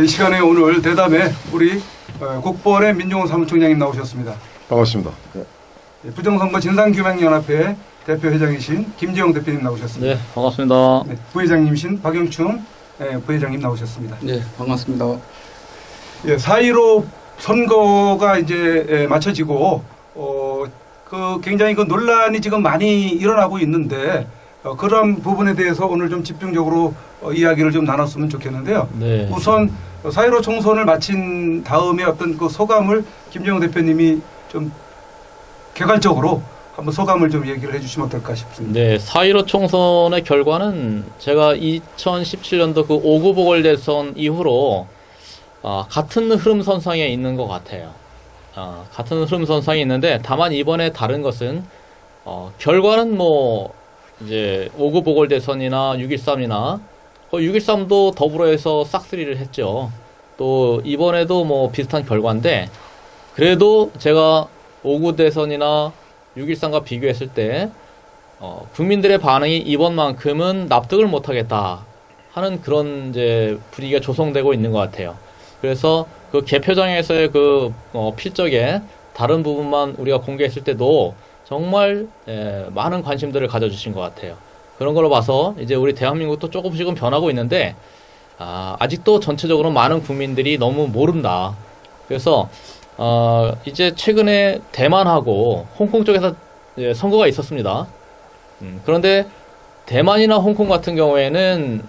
이 시간에 오늘 대담에 우리 국번의 민종원 사무총장님 나오셨습니다. 반갑습니다. 부정선거 진상규명연합회 대표회장이신 김재영 대표님 나오셨습니다. 네, 반갑습니다. 네, 부회장님이신 박영춘 부회장님 나오셨습니다. 네, 반갑습니다. 예, 4.15 선거가 이제 마쳐지고 굉장히 그 논란이 지금 많이 일어나고 있는데 그런 부분에 대해서 오늘 좀 집중적으로 이야기를 좀 나눴으면 좋겠는데요. 네. 우선 4.15 총선을 마친 다음에 어떤 그 소감을 김재영 대표님이 좀 개괄적으로 한번 소감을 좀 얘기를 해주시면 어떨까 싶습니다. 네, 4.15 총선의 결과는 제가 2017년도 그 5구 보궐대선 이후로 같은 흐름선상에 있는 것 같아요. 같은 흐름선상에 있는데 다만 이번에 다른 것은 결과는 뭐 이제 5구 보궐대선이나 6.13이나 6.13도 더불어에서 싹쓸이를 했죠. 또 이번에도 뭐 비슷한 결과인데 그래도 제가 5구 대선이나 6.13과 비교했을 때 국민들의 반응이 이번만큼은 납득을 못하겠다 하는 그런 이제 분위기가 조성되고 있는 것 같아요. 그래서 그 개표장에서의 그 필적에 다른 부분만 우리가 공개했을 때도 정말 많은 관심들을 가져주신 것 같아요. 그런 걸로 봐서 이제 우리 대한민국도 조금씩은 변하고 있는데 아직도 전체적으로 많은 국민들이 너무 모른다. 그래서 이제 최근에 대만하고 홍콩 쪽에서 선거가 있었습니다. 그런데 대만이나 홍콩 같은 경우에는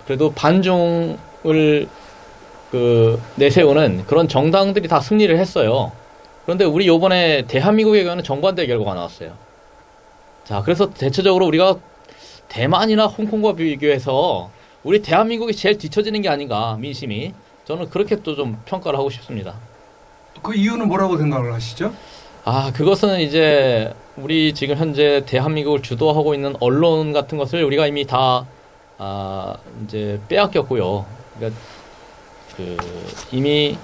그래도 반중을 내세우는 그런 정당들이 다 승리를 했어요. 그런데 우리 요번에 대한민국의 경우는 정반대 결과가 나왔어요. 자, 그래서 대체적으로 우리가 대만이나 홍콩과 비교해서 우리 대한민국이 제일 뒤처지는 게 아닌가, 민심이. 저는 그렇게 또 좀 평가를 하고 싶습니다. 그 이유는 뭐라고 생각을 하시죠? 그것은 이제 우리 지금 현재 대한민국을 주도하고 있는 언론 같은 것을 우리가 이미 다 이제 빼앗겼고요. 그러니까 이미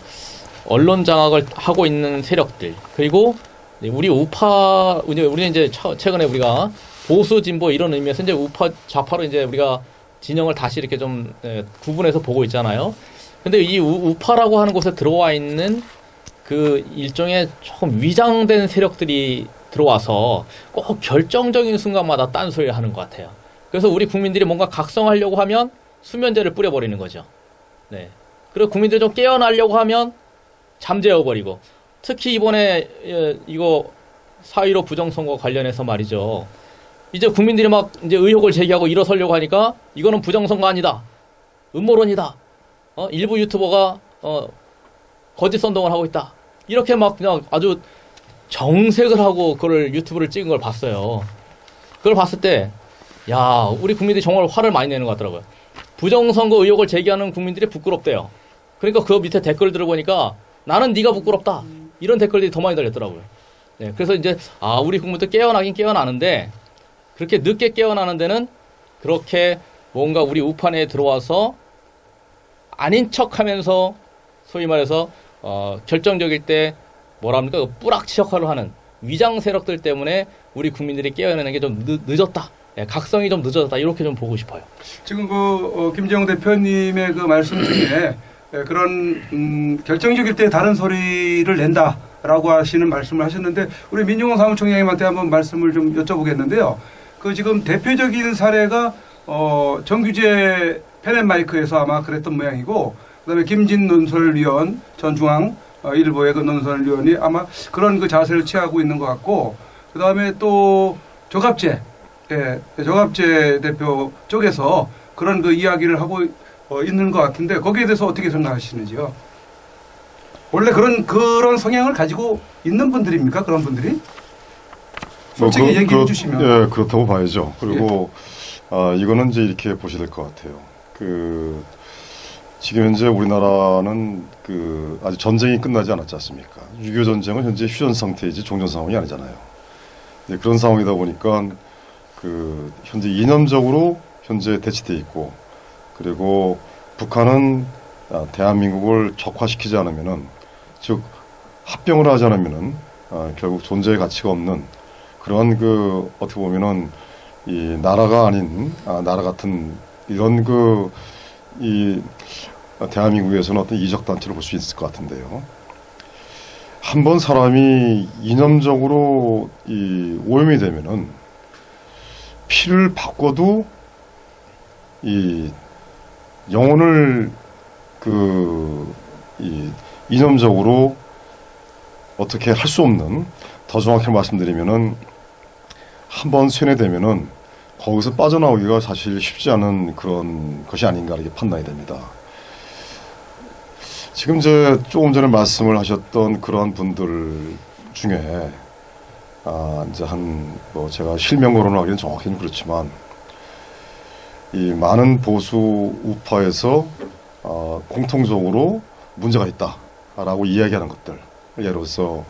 언론 장악을 하고 있는 세력들, 그리고 우리 우파, 우리는 이제 최근에 우리가 보수 진보 이런 의미에서 이제 우파 좌파로 이제 우리가 진영을 다시 이렇게 좀 구분해서 보고 있잖아요. 근데 이 우파라고 하는 곳에 들어와 있는 그 일종의 조금 위장된 세력들이 들어와서 꼭 결정적인 순간마다 딴소리를 하는 것 같아요. 그래서 우리 국민들이 뭔가 각성하려고 하면 수면제를 뿌려버리는 거죠. 네. 그리고 국민들이 좀 깨어나려고 하면 잠재워버리고, 특히 이번에 이거 4.15 부정선거 관련해서 말이죠. 이제 국민들이 막 이제 의혹을 제기하고 일어서려고 하니까 이거는 부정선거 아니다, 음모론이다, 일부 유튜버가 거짓 선동을 하고 있다, 이렇게 막 그냥 아주 정색을 하고 그걸 유튜브를 찍은 걸 봤어요. 그걸 봤을 때 야, 우리 국민들이 정말 화를 많이 내는 것 같더라고요. 부정선거 의혹을 제기하는 국민들이 부끄럽대요. 그러니까 그 밑에 댓글 들어보니까 나는 네가 부끄럽다, 이런 댓글들이 더 많이 달렸더라고요. 네, 그래서 이제 우리 국민들 깨어나긴 깨어나는데, 그렇게 늦게 깨어나는 데는 그렇게 뭔가 우리 우판에 들어와서 아닌 척하면서 소위 말해서 결정적일 때 뭐랍니까, 뿌락치 역할을 하는 위장 세력들 때문에 우리 국민들이 깨어나는 게 좀 늦었다, 각성이 좀 늦어졌다, 이렇게 좀 보고 싶어요. 지금 김재영 대표님의 그 말씀 중에 그런 결정적일 때 다른 소리를 낸다라고 하시는 말씀을 하셨는데, 우리 민종원 사무총장님한테 한번 말씀을 좀 여쭤보겠는데요. 그 지금 대표적인 사례가 정규재 펜앤마이크에서 아마 그랬던 모양이고, 그다음에 김진 논설위원 전 중앙 일보의 그 논설위원이 아마 그런 그 자세를 취하고 있는 것 같고, 그다음에 또 조갑재 대표 쪽에서 그런 그 이야기를 하고 있는 것 같은데, 거기에 대해서 어떻게 생각하시는지요? 원래 그런 성향을 가지고 있는 분들입니까? 그런 분들이? 솔직히 얘기해 주시면. 예, 그렇다고 봐야죠. 그리고 이거는 이제 이렇게 보셔야 될 것 같아요. 지금 현재 우리나라는 아직 전쟁이 끝나지 않았지 않습니까? 6.25 전쟁은 현재 휴전 상태이지 종전 상황이 아니잖아요. 네, 그런 상황이다 보니까 현재 이념적으로 현재 대치돼 있고, 그리고 북한은 대한민국을 적화시키지 않으면은, 즉 합병을 하지 않으면은 결국 존재의 가치가 없는 그러한 어떻게 보면은 이 나라가 아닌 나라 같은 이런 대한민국에서는 어떤 이적 단체로 볼 수 있을 것 같은데요. 한번 사람이 이념적으로 이 오염이 되면은 피를 바꿔도 이 영혼을 이 이념적으로 어떻게 할 수 없는, 더 정확히 말씀드리면은 한번 쇠뇌되면은 거기서 빠져나오기가 사실 쉽지 않은 그런 것이 아닌가 이렇게 판단이 됩니다. 지금 조금 전에 말씀을 하셨던 그런 분들 중에 이제 뭐 제가 실명으로는 하기는 정확히는 그렇지만 이 많은 보수 우파에서 공통적으로 문제가 있다라고 이야기하는 것들, 예를 들어서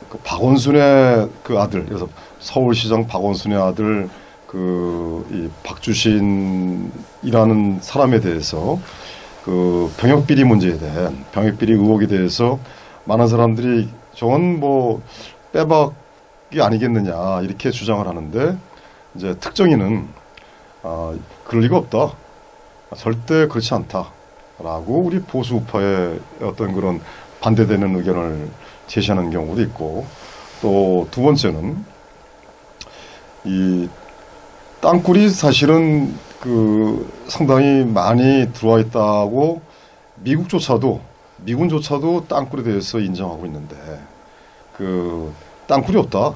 그 박원순의 그 아들, 그래서 서울시장 박원순의 아들 이 박주신이라는 사람에 대해서 그 병역비리 문제에 대한 병역비리 의혹에 대해서 많은 사람들이 저건 뭐 빼박이 아니겠느냐 이렇게 주장을 하는데, 이제 특정인은 그럴 리가 없다, 절대 그렇지 않다라고 우리 보수 우파의 어떤 그런 반대되는 의견을 제시하는 경우도 있고, 또 두 번째는 이 땅굴이 사실은 상당히 많이 들어와 있다고 미군조차도 땅굴에 대해서 인정하고 있는데 땅굴이 없다,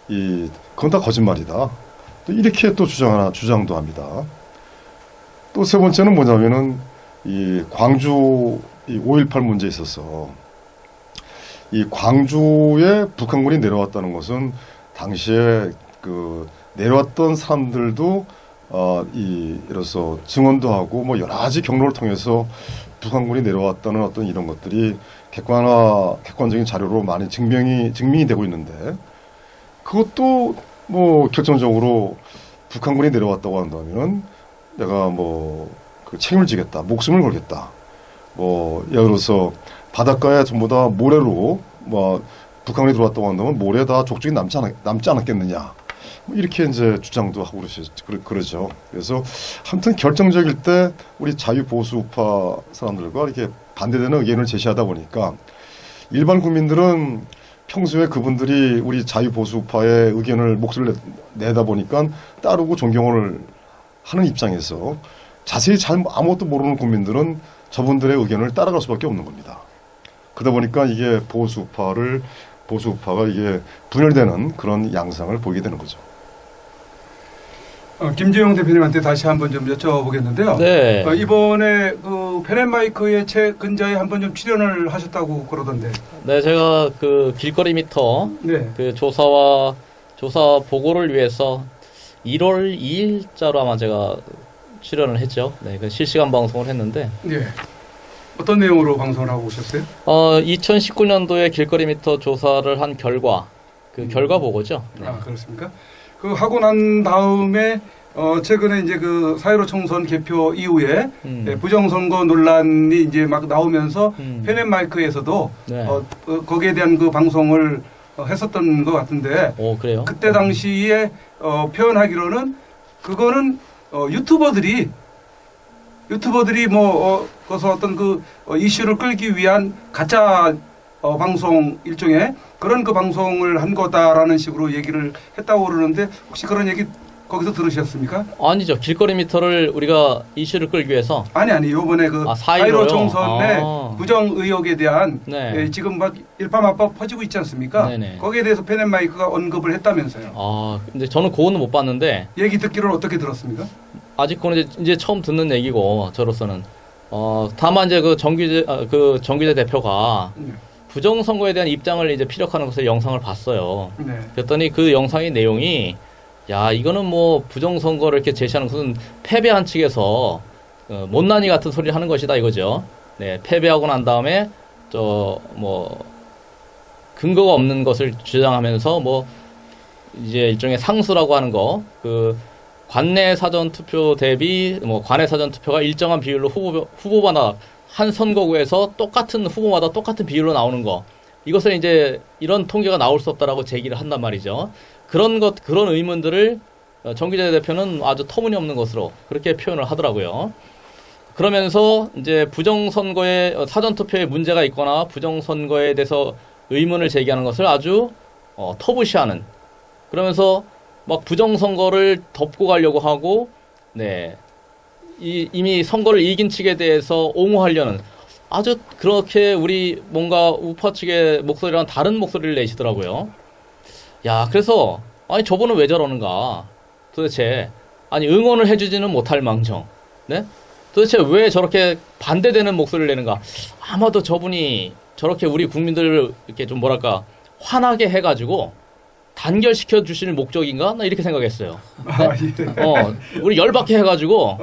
그건 다 거짓말이다, 또 이렇게 또 주장도 합니다. 또 세 번째는 뭐냐면은 이 광주 5.18 문제에 있어서 이 광주에 북한군이 내려왔다는 것은 당시에 내려왔던 사람들도 이로써 증언도 하고 뭐 여러 가지 경로를 통해서 북한군이 내려왔다는 어떤 이런 것들이 객관적인 자료로 많이 증명이 되고 있는데, 그것도 뭐 결정적으로 북한군이 내려왔다고 한다면 내가 책임을 지겠다, 목숨을 걸겠다, 예를 들어서 바닷가에 전부 다 모래로 북한군이 들어왔다고 한다면 모래에 다 족적이 남지 않았겠느냐, 이렇게 이제 주장도 하고 그러죠. 그래서 아무튼 결정적일 때 우리 자유보수 우파 사람들과 이렇게 반대되는 의견을 제시하다 보니까 일반 국민들은 평소에 그분들이 우리 자유보수 우파의 의견을 목소리를 내다 보니까 따르고 존경을 하는 입장에서 자세히 아무것도 모르는 국민들은 저분들의 의견을 따라갈 수밖에 없는 겁니다. 그러다 보니까 이게 보수 우파가 이게 분열되는 그런 양상을 보이게 되는 거죠. 김재용 대표님한테 다시 한번 좀 여쭤보겠는데요. 네. 이번에 펜앤마이크의 책 근자에 한번 좀 출연을 하셨다고 그러던데. 네, 제가 길거리 미터 네. 조사 보고를 위해서 1월 2일자로 아마 제가 출연을 했죠. 네, 실시간 방송을 했는데. 네. 어떤 내용으로 방송을 하고 오셨어요? 2019년도에 길거리 미터 조사를 한 결과, 결과 보고죠. 네. 그렇습니까? 하고 난 다음에 최근에 이제 4.15 총선 개표 이후에 부정선거 논란이 이제 막 나오면서 펜앤마이크에서도 네. 거기에 대한 방송을 했었던 것 같은데. 그래요? 그때 당시에 표현하기로는 그거는 유튜버들이 거기서 어떤 이슈를 끌기 위한 가짜 방송 일종의 그런 방송을 한 거다라는 식으로 얘기를 했다고 그러는데, 혹시 그런 얘기 거기서 들으셨습니까? 아니죠. 길거리 미터를 우리가 이슈를 끌기 위해서. 아니 요번에 4.15 총선의 부정 의혹에 대한 네. 지금 막 일파만파 퍼지고 있지 않습니까? 네네. 거기에 대해서 펜앤마이크가 언급을 했다면서요. 근데 저는 그거는 못 봤는데. 얘기 듣기로는 어떻게 들었습니까? 아직 그건 이제 처음 듣는 얘기고, 저로서는. 다만 이제 정규재 대표가 부정선거에 대한 입장을 이제 피력하는 것을 영상을 봤어요. 네. 그랬더니 그 영상의 내용이, 이거는 부정선거를 이렇게 제시하는 것은 패배한 측에서 못난이 같은 소리를 하는 것이다 이거죠. 네, 패배하고 난 다음에 근거가 없는 것을 주장하면서 이제 일종의 상수라고 하는 거, 관내 사전 투표 대비 관내 사전 투표가 일정한 비율로 후보마다 한 선거구에서 똑같은 후보마다 똑같은 비율로 나오는 거, 이것을 이제 이런 통계가 나올 수 없다라고 제기를 한단 말이죠. 그런 의문들을 정기재 대표는 아주 터무니없는 것으로 그렇게 표현을 하더라고요. 그러면서 이제 부정선거에 사전투표에 문제가 있거나 부정선거에 대해서 의문을 제기하는 것을 아주 터부시하는, 그러면서 막 부정선거를 덮고 가려고 하고, 네, 이미 선거를 이긴 측에 대해서 옹호하려는, 아주 그렇게 우리 뭔가 우파 측의 목소리랑 다른 목소리를 내시더라고요. 야, 그래서 아니 저분은 왜 저러는가 도대체. 아니 응원을 해주지는 못할 망정, 네? 도대체 왜 저렇게 반대되는 목소리를 내는가. 아마도 저분이 저렇게 우리 국민들을 이렇게 좀 뭐랄까 화나게 해가지고 단결시켜 주실 목적인가? 나 이렇게 생각했어요. 네? 우리 열받게 해가지고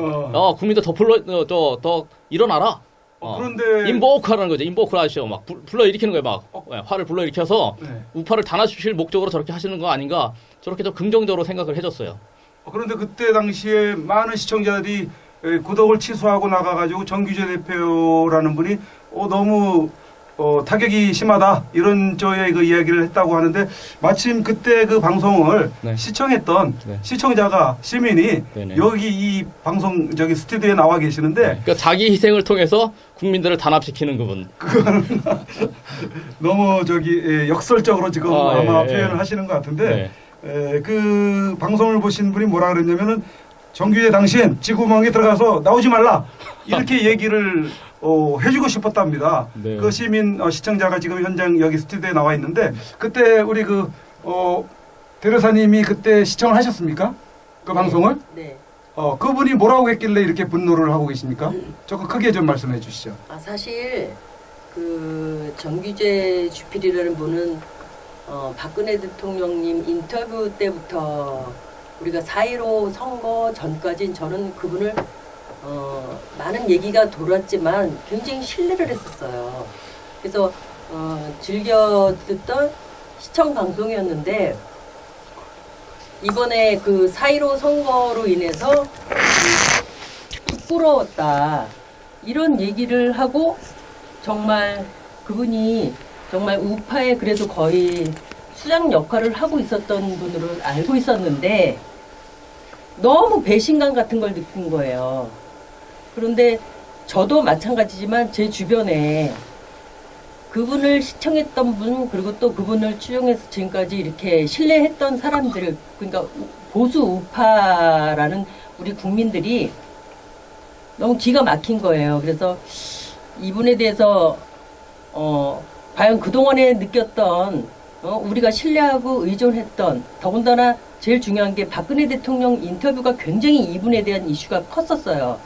국민들 더 더 일어나라. 그런데 인보크하는 거죠. 인보크 하시오. 막 불러 일으키는 거예요. 막 화를 불러 일으켜서 네. 우파를 단합시킬 목적으로 저렇게 하시는 거 아닌가? 저렇게 좀 긍정적으로 생각을 해줬어요. 그런데 그때 당시에 많은 시청자들이 구독을 취소하고 나가가지고 정규재 대표라는 분이 너무 타격이 심하다 이런 저의 그 이야기를 했다고 하는데, 마침 그때 그 방송을 네. 시청했던 네. 시청자가 시민이 네네. 여기 이 방송 저기 스튜디오에 나와 계시는데, 그러니까 자기 희생을 통해서 국민들을 단합시키는 그분. 너무 저기 역설적으로 지금 아마 예, 표현을 예. 하시는 것 같은데, 네. 그 방송을 보신 분이 뭐라 그랬냐면은 정규재 당신 지구멍에 들어가서 나오지 말라 이렇게 얘기를 해주고 싶었답니다. 네. 그 시민 시청자가 지금 현장 여기 스튜디오에 나와 있는데, 그때 우리 그 대려사님이 그때 시청을 하셨습니까? 그 방송을? 네. 그분이 뭐라고 했길래 이렇게 분노를 하고 계십니까? 조금 크게 좀 말씀해 주시죠. 사실 그 정규재 주필이라는 분은 박근혜 대통령님 인터뷰 때부터 우리가 4.15 선거 전까지는 저는 그분을 많은 얘기가 돌았지만 굉장히 신뢰를 했었어요. 그래서 즐겨 듣던 시청 방송이었는데, 이번에 그 4.15 선거로 인해서 부끄러웠다 이런 얘기를 하고, 정말 그분이 정말 우파에 그래도 거의 수장 역할을 하고 있었던 분으로 알고 있었는데 너무 배신감 같은 걸 느낀 거예요. 그런데 저도 마찬가지지만 제 주변에 그분을 시청했던 분, 그리고 또 그분을 추종해서 지금까지 이렇게 신뢰했던 사람들, 그러니까 보수 우파라는 우리 국민들이 너무 기가 막힌 거예요. 그래서 이분에 대해서 과연 그동안에 느꼈던 우리가 신뢰하고 의존했던, 더군다나 제일 중요한 게 박근혜 대통령 인터뷰가 굉장히 이분에 대한 이슈가 컸었어요.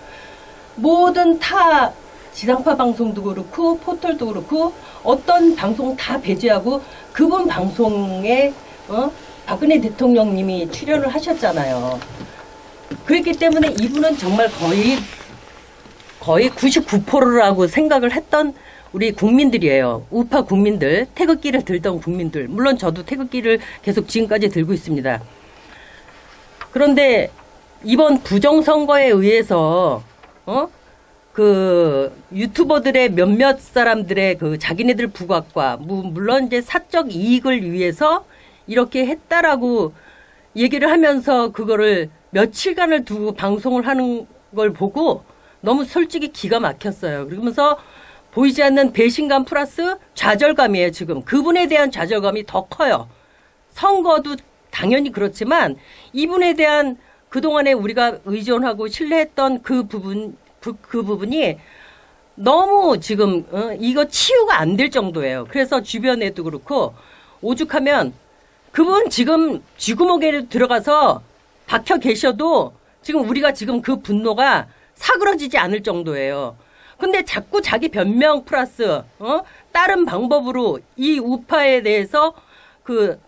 모든 타 지상파 방송도 그렇고 포털도 그렇고 어떤 방송 다 배제하고 그분 방송에 박근혜 대통령님이 출연을 하셨잖아요. 그렇기 때문에 이분은 정말 거의 99%라고 생각을 했던 우리 국민들이에요. 우파 국민들, 태극기를 들던 국민들. 물론 저도 태극기를 계속 지금까지 들고 있습니다. 그런데 이번 부정선거에 의해서 그 유튜버들의 몇몇 사람들의 그 자기네들 부각과 물론 이제 사적 이익을 위해서 이렇게 했다라고 얘기를 하면서 그거를 며칠간을 두고 방송을 하는 걸 보고 너무 솔직히 기가 막혔어요. 그러면서 보이지 않는 배신감 플러스 좌절감이에요. 지금 그분에 대한 좌절감이 더 커요. 선거도 당연히 그렇지만 이분에 대한 그동안에 우리가 의존하고 신뢰했던 그 부분이 너무 지금 이거 치유가 안 될 정도예요. 그래서 주변에도 그렇고 오죽하면 그분 지금 쥐구멍에 들어가서 박혀 계셔도 지금 우리가 지금 그 분노가 사그러지지 않을 정도예요. 근데 자꾸 자기 변명 플러스 다른 방법으로 이 우파에 대해서 그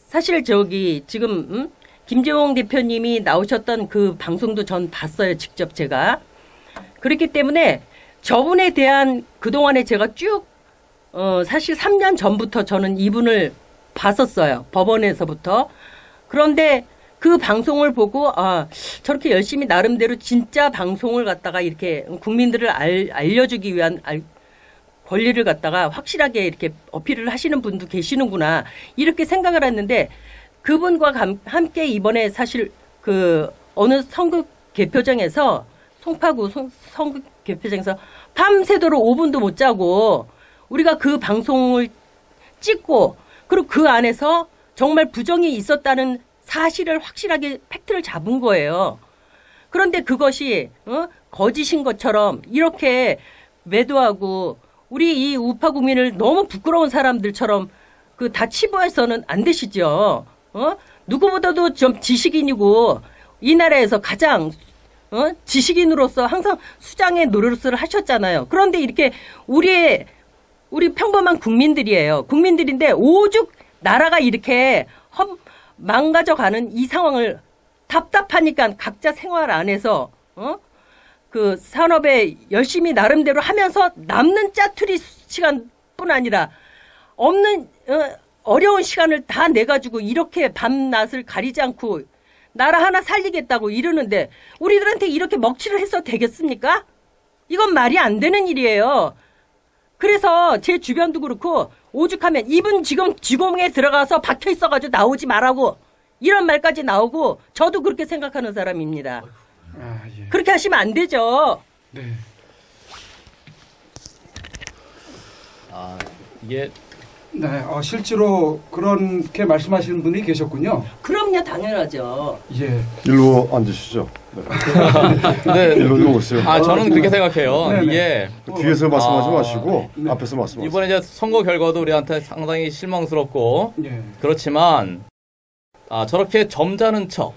사실 저기 지금 김재홍 대표님이 나오셨던 그 방송도 전 봤어요. 직접 제가. 그렇기 때문에 저분에 대한 그동안에 제가 쭉 사실 3년 전부터 저는 이분을 봤었어요. 법원에서부터. 그런데 그 방송을 보고 저렇게 열심히 나름대로 진짜 방송을 갖다가 이렇게 국민들을 알려주기 위한 권리를 갖다가 확실하게 이렇게 어필을 하시는 분도 계시는구나 이렇게 생각을 했는데, 그분과 함께 이번에 사실 그 어느 선거 개표장에서 송파구 선거 개표장에서 밤새도록 5분도 못 자고 우리가 그 방송을 찍고 그리고 그 안에서 정말 부정이 있었다는 사실을 확실하게 팩트를 잡은 거예요. 그런데 그것이 거짓인 것처럼 이렇게 매도하고 우리 이 우파 국민을 너무 부끄러운 사람들처럼 그 다 치부해서는 안 되시죠. 누구보다도 좀 지식인이고 이 나라에서 가장 지식인으로서 항상 수장의 노릇을 하셨잖아요. 그런데 이렇게 우리 평범한 국민들이에요. 국민들인데 오죽 나라가 이렇게 망가져가는 이 상황을 답답하니까 각자 생활 안에서 그 산업에 열심히 나름대로 하면서 남는 짜투리 시간뿐 아니라 없는 어려운 시간을 다 내가지고 이렇게 밤낮을 가리지 않고 나라 하나 살리겠다고 이러는데 우리들한테 이렇게 먹칠을 해서 되겠습니까? 이건 말이 안 되는 일이에요. 그래서 제 주변도 그렇고 오죽하면 이분 지금 지공에 들어가서 박혀 있어가지고 나오지 말라고 이런 말까지 나오고 저도 그렇게 생각하는 사람입니다. 예. 그렇게 하시면 안 되죠. 네. 이게 네, 실제로 그렇게 말씀하시는 분이 계셨군요. 그럼요, 당연하죠. 예. 일로 앉으시죠. 네. 네. 일로 좀 오세요. 저는 그렇게 생각해요. 네네. 이게 뒤에서 말씀하지 마시고 네. 앞에서 말씀하세요. 이번에 이제 선거 결과도 우리한테 상당히 실망스럽고 예. 그렇지만 저렇게 점잖은 척,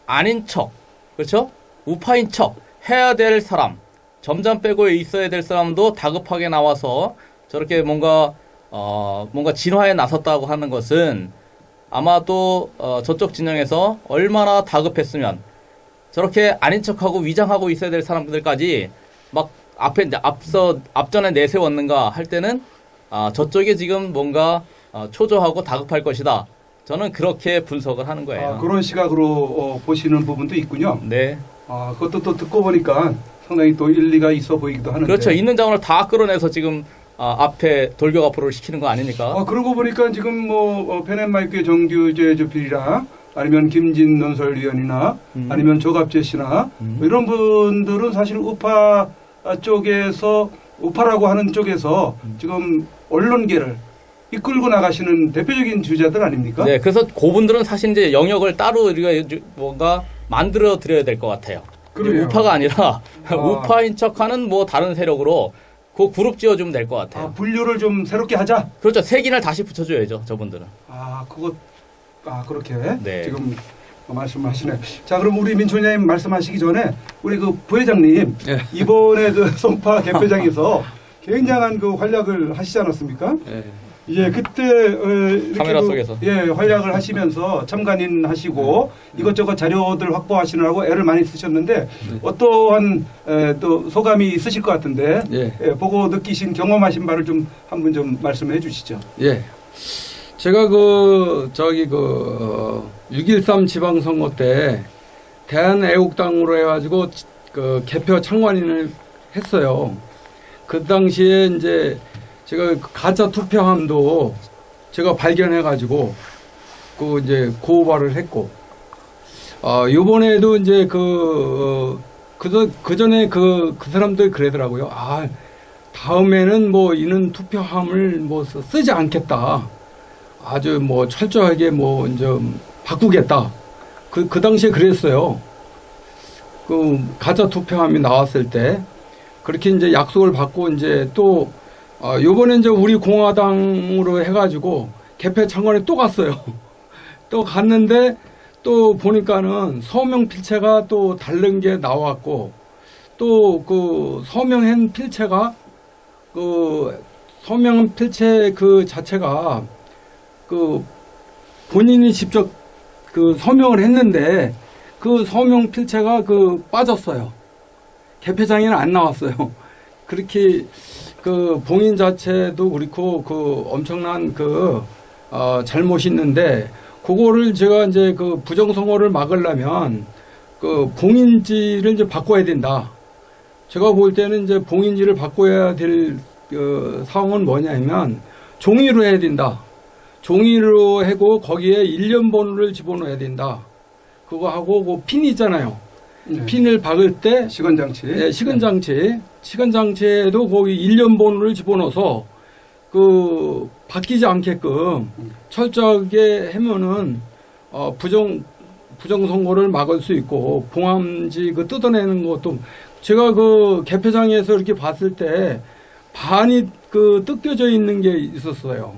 아닌 척, 그렇죠? 우파인 척 해야 될 사람, 점잖 빼고 있어야 될 사람도 다급하게 나와서 저렇게 뭔가 진화에 나섰다고 하는 것은 아마도 저쪽 진영에서 얼마나 다급했으면 저렇게 아닌 척하고 위장하고 있어야 될 사람들까지 막 앞전에 내세웠는가 할 때는 저쪽에 지금 뭔가 초조하고 다급할 것이다. 저는 그렇게 분석을 하는 거예요. 그런 시각으로 보시는 부분도 있군요. 네. 그것도 또 듣고 보니까 상당히 또 일리가 있어 보이기도 하는데. 그렇죠. 있는 자원을 다 끌어내서 지금 앞에 돌격 앞으로 시키는 거 아닙니까? 그러고 보니까 지금 펜앤마이크의 정규재 주필이랑 아니면 김진 논설위원이나 아니면 조갑재 씨나 이런 분들은 사실 우파 쪽에서 우파라고 하는 쪽에서 지금 언론계를 이끌고 나가시는 대표적인 주자들 아닙니까? 네, 그래서 그분들은 사실 이제 영역을 따로 우리가 뭔가 만들어 드려야 될 것 같아요. 그래요. 우파가 아니라 우파인 척하는 뭐 다른 세력으로 그 그룹 지어주면 될 것 같아요. 분류를 좀 새롭게 하자. 그렇죠. 색인을 다시 붙여줘야죠. 저분들은. 그렇게 네. 지금 말씀하시네. 자, 그럼 우리 민초님 말씀하시기 전에 우리 그 부회장님 예. 이번에 그 송파 개표장에서 굉장한 그 활약을 하시지 않았습니까? 예. 예, 그때 이렇게 카메라 속에서. 활약을 하시면서 참관인 하시고 이것저것 자료들 확보하시느라고 애를 많이 쓰셨는데 어떠한 또 소감이 있으실 것 같은데 예. 보고 느끼신 경험하신 바를 좀 한 분 좀 말씀해 주시죠. 예. 제가 6.13 지방선거 때 대한애국당으로 해가지고 그 개표 참관인을 했어요. 그 당시에 이제 제가 가짜 투표함도 제가 발견해가지고 이제 고발을 했고, 요번에도 이제 그 전에 그 사람들이 그러더라고요. 다음에는 이는 투표함을 쓰지 않겠다. 아주 철저하게 좀 바꾸겠다. 그 당시에 그랬어요. 그 가짜 투표함이 나왔을 때 그렇게 이제 약속을 받고 이제 또 요번에 이제 우리 공화당으로 해가지고 개표 참관에 또 갔어요. 또 갔는데 또 보니까는 서명 필체가 또 다른 게 나왔고 또 그 서명한 필체가 서명 필체 그 자체가 본인이 직접 서명을 했는데 그 서명 필체가 빠졌어요. 개표장에는 안 나왔어요. 그렇게 봉인 자체도 그렇고 엄청난 잘못이 있는데 그거를 제가 이제 부정선거를 막으려면 봉인지를 이제 바꿔야 된다. 제가 볼 때는 이제 봉인지를 바꿔야 될 상황은 뭐냐면 종이로 해야 된다. 종이로 하고 거기에 일련 번호를 집어넣어야 된다. 그거 하고 핀 있잖아요. 네. 핀을 박을 때 시건장치. 예, 시건장치에도 거기 1년 번호를 집어넣어서 그 바뀌지 않게끔 철저하게 하면은 부정 선거를 막을 수 있고 봉함지 그 뜯어내는 것도 제가 그 개표장에서 이렇게 봤을 때 반이 그 뜯겨져 있는 게 있었어요.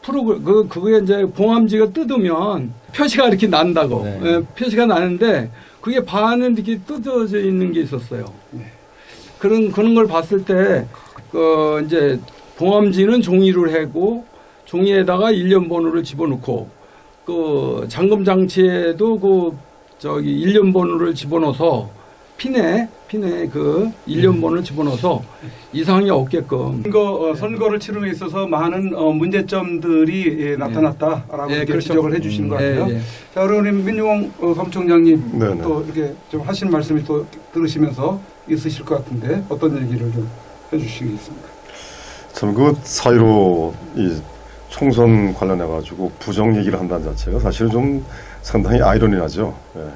그게 이제 봉함지가 뜯으면 표시가 이렇게 난다고. 네. 예, 표시가 나는데 그게 반은 이렇게 뜯어져 있는 게 있었어요. 그런 걸 봤을 때 이제 봉함지는 종이를 해고 종이에다가 1년 번호를 집어넣고 그 잠금 장치에도 저기 1년 번호를 집어넣어서 핀에 그 1년 번호를 집어넣어서 이상이 없게끔 선거를 치름에 있어서 많은 문제점들이 나타났다라고 이렇게 그렇죠. 지적을 해주시는 것 같아요. 예. 자, 그럼 우리 민용홍 사무총장님 네네. 또 이렇게 좀 하신 말씀이 또 들으시면서 있으실 것 같은데 어떤 얘기를 좀 해주시겠습니까? 저는 그 사이로 이 총선 관련해 가지고 부정 얘기를 한다는 자체가 사실은 좀 상당히 아이러니하죠. 예.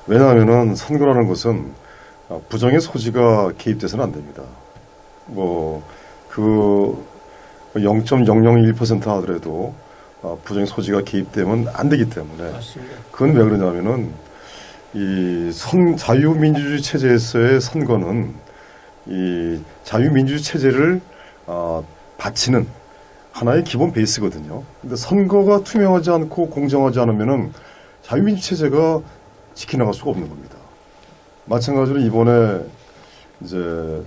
왜냐하면은 선거라는 것은 부정의 소지가 개입돼서는 안 됩니다. 그 0.001% 하더라도 부정의 소지가 개입되면 안 되기 때문에. 맞습니다. 그건 왜 그러냐면은 이 자유민주주의 체제에서의 선거는 이 자유민주주의 체제를 바치는 하나의 기본 베이스거든요. 근데 선거가 투명하지 않고 공정하지 않으면은 자유민주주의 체제가 지켜나갈 수가 없는 겁니다. 마찬가지로 이번에 이제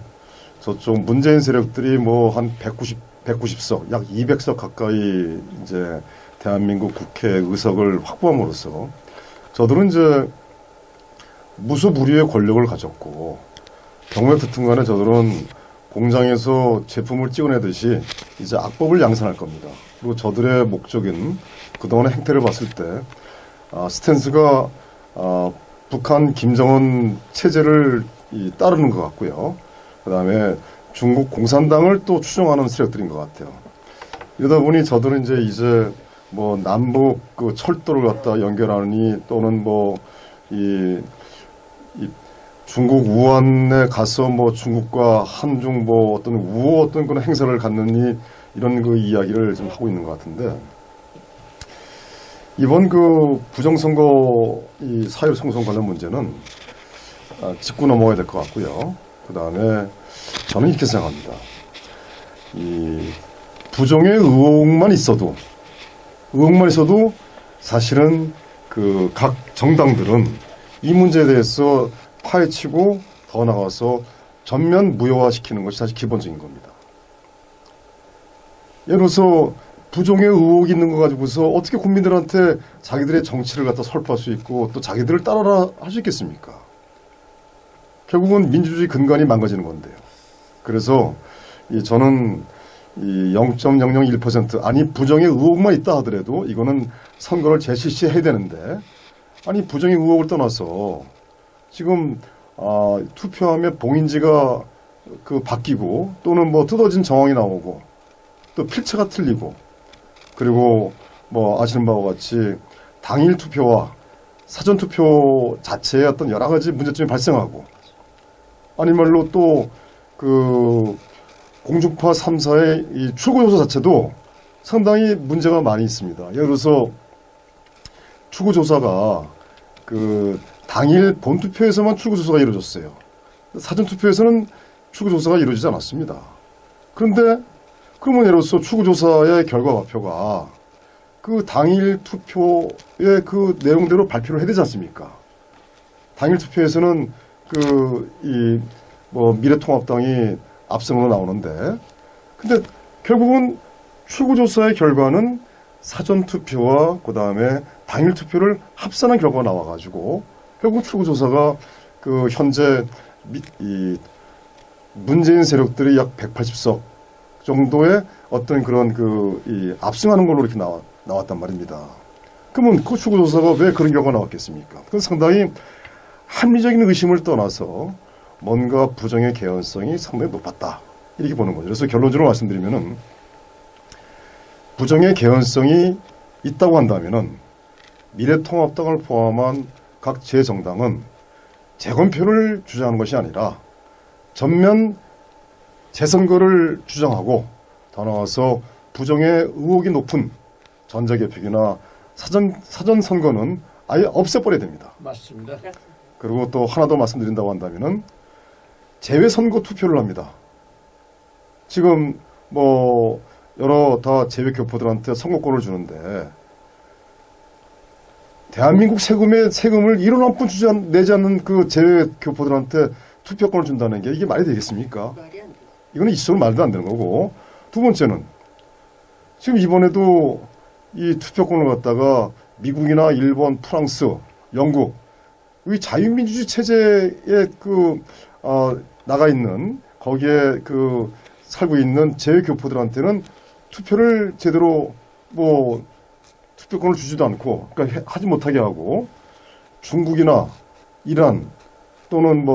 저쪽 문재인 세력들이 뭐 한 190석, 약 200석 가까이 이제 대한민국 국회 의석을 확보함으로써 저들은 이제 무소불위의 권력을 가졌고 경우에 듣든 간에 저들은 공장에서 제품을 찍어내듯이 이제 악법을 양산할 겁니다. 그리고 저들의 목적인 그동안의 행태를 봤을 때 스탠스가 북한 김정은 체제를 따르는 것 같고요. 그 다음에 중국 공산당을 또 추종하는 세력들인 것 같아요. 이러다 보니 저들은 이제 뭐 남북 그 철도를 갖다 연결하느니 또는 뭐 이 중국 우한에 가서 뭐 중국과 한중 뭐 어떤 우호 어떤 그런 행사를 갖느니 이런 그 이야기를 좀 하고 있는 것 같은데 이번 그 부정선거 이 사유 송송 관련 문제는 짚고 넘어가야 될 것 같고요. 그 다음에 저는 이렇게 생각합니다. 이 부정의 의혹만 있어도 사실은 그 각 정당들은 이 문제에 대해서 파헤치고 더 나가서 전면 무효화시키는 것이 사실 기본적인 겁니다. 예를 들어서 부정의 의혹이 있는 거 가지고서 어떻게 국민들한테 자기들의 정치를 갖다 설파할 수 있고 또 자기들을 따라라 할 수 있겠습니까? 결국은 민주주의 근간이 망가지는 건데요. 그래서 저는 이 0.001% 아니 부정의 의혹만 있다 하더라도 이거는 선거를 재실시해야 되는데 아니 부정의 의혹을 떠나서 지금 투표하면 봉인지가 그 바뀌고 또는 뭐 뜯어진 정황이 나오고 또 필체가 틀리고 그리고 뭐 아시는 바와 같이 당일 투표와 사전 투표 자체에 어떤 여러 가지 문제점이 발생하고 아니말로 또 그 공중파 3사의 이 출구조사 자체도 상당히 문제가 많이 있습니다. 예를 들어서 출구조사가 그 당일 본투표에서만 출구조사가 이루어졌어요. 사전투표에서는 출구조사가 이루어지지 않았습니다. 그런데 그러면 예를 들어서 출구조사의 결과 발표가 그 당일 투표의 그 내용대로 발표를 해야 되지 않습니까? 당일 투표에서는 뭐 미래통합당이 앞선으로 나오는데 근데 결국은 출구조사의 결과는 사전투표와 그 다음에 당일 투표를 합산한 결과가 나와가지고 결국 출구조사가 그 현재 이 문재인 세력들이 약 180석 정도의 어떤 그런 이 압승하는 걸로 이렇게 나왔단 말입니다. 그러면 그 출구조사가 왜 그런 결과가 나왔겠습니까? 그건 상당히 합리적인 의심을 떠나서 뭔가 부정의 개연성이 상당히 높았다. 이렇게 보는 거죠. 그래서 결론적으로 말씀드리면은 부정의 개연성이 있다고 한다면은 미래통합당을 포함한 각 제 정당은 재검표를 주장하는 것이 아니라 전면 재선거를 주장하고 더 나아가서 부정의 의혹이 높은 전자개표기나 사전 선거는 아예 없애버려야 됩니다. 맞습니다. 그리고 또 하나 더 말씀드린다고 한다면은 재외선거 투표를 합니다. 지금 뭐 여러 다 재외 교포들한테 선거권을 주는데 대한민국 세금을 1원 한 푼 내지 않는 그 재외 교포들한테 투표권을 준다는 게 이게 말이 되겠습니까? 이거는 이쪽으로 말도 안 되는 거고, 두 번째는 지금 이번에도 이 투표권을 갖다가 미국이나 일본, 프랑스, 영국 이 자유민주주의 체제에 나가 있는 거기에 살고 있는 재외 교포들한테는 투표를 제대로 투표권을 주지도 않고, 그러니까 하지 못하게 하고, 중국이나 이란 또는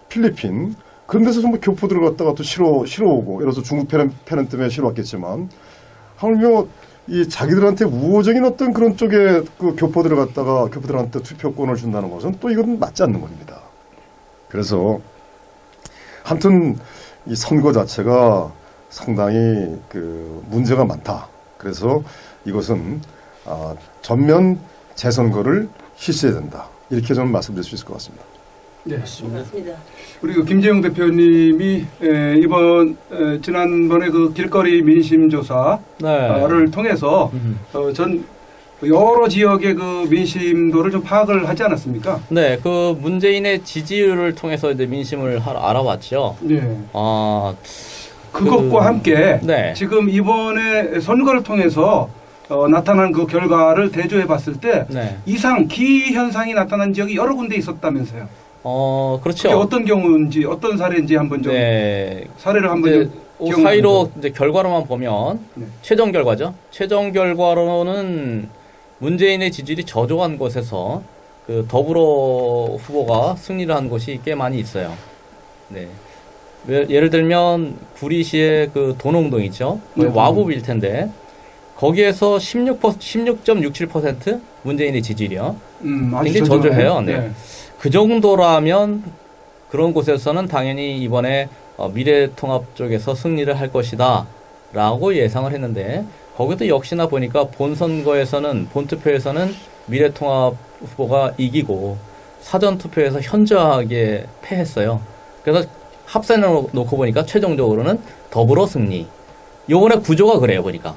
필리핀 그런 데서 전부 교포들을 갖다가 또 실어오고, 예를 들어서 중국 패런 때문에 실어왔겠지만, 하물며 이 자기들한테 우호적인 어떤 그런 쪽에 교포들한테 투표권을 준다는 것은 또 이건 맞지 않는 겁니다. 그래서 아무튼 이 선거 자체가 상당히 문제가 많다. 그래서 이것은 전면 재선거를 실시해야 된다. 이렇게 저는 말씀드릴 수 있을 것 같습니다. 네, 맞습니다. 우리 김재용 대표님이 이번 지난번에 길거리 민심 조사를 통해서 전 여러 지역의 민심도를 좀 파악을 하지 않았습니까? 네, 문재인의 지지율을 통해서 이제 민심을 알아봤죠. 네. 그것과 함께 네. 지금 이번에 선거를 통해서 나타난 그 결과를 대조해 봤을 때 네. 이상 기현상이 나타난 지역이 여러 군데 있었다면서요. 그렇죠. 그게 어떤 경우인지 어떤 사례인지 한번 좀 네. 사례를 한번 좀 사이로 이제 결과로만 보면 네. 최종 결과죠. 최종 결과로는 문재인의 지지율이 저조한 곳에서 더불어 후보가 승리를 한 곳이 꽤 많이 있어요. 네. 예를 들면 구리시의 도농동 있죠. 와부일 텐데 거기에서 16.67% 문재인의 지지율이요. 굉장히 저조해요. 네. 네. 그 정도라면 그런 곳에서는 당연히 이번에 미래통합 쪽에서 승리를 할 것이다 라고 예상을 했는데 거기도 역시나 보니까 본투표에서는 미래통합 후보가 이기고 사전투표에서 현저하게 패했어요. 그래서 합산해 놓고 보니까 최종적으로는 더불어 승리. 요번에 구조가 그래요, 보니까.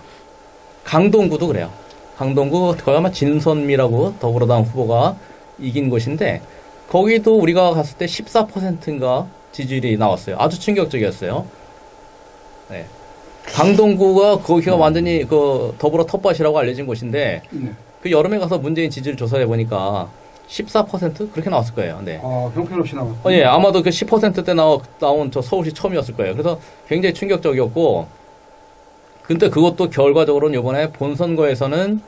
강동구도 그래요. 강동구 거기 아마 진선미라고 더불어당 후보가 이긴 곳인데 거기도 우리가 갔을 때 14%인가 지지율이 나왔어요. 아주 충격적이었어요. 네. 강동구가 거기가 완전히 더불어 텃밭이라고 알려진 곳인데 여름에 가서 문재인 지지율 조사해 보니까 14% 그렇게 나왔을 거예요. 네. 형편없이 나왔고. 예, 아마도 10%대 나온 저 서울시 처음이었을 거예요. 그래서 굉장히 충격적이었고, 근데 그것도 결과적으로는 이번에 본선거에서는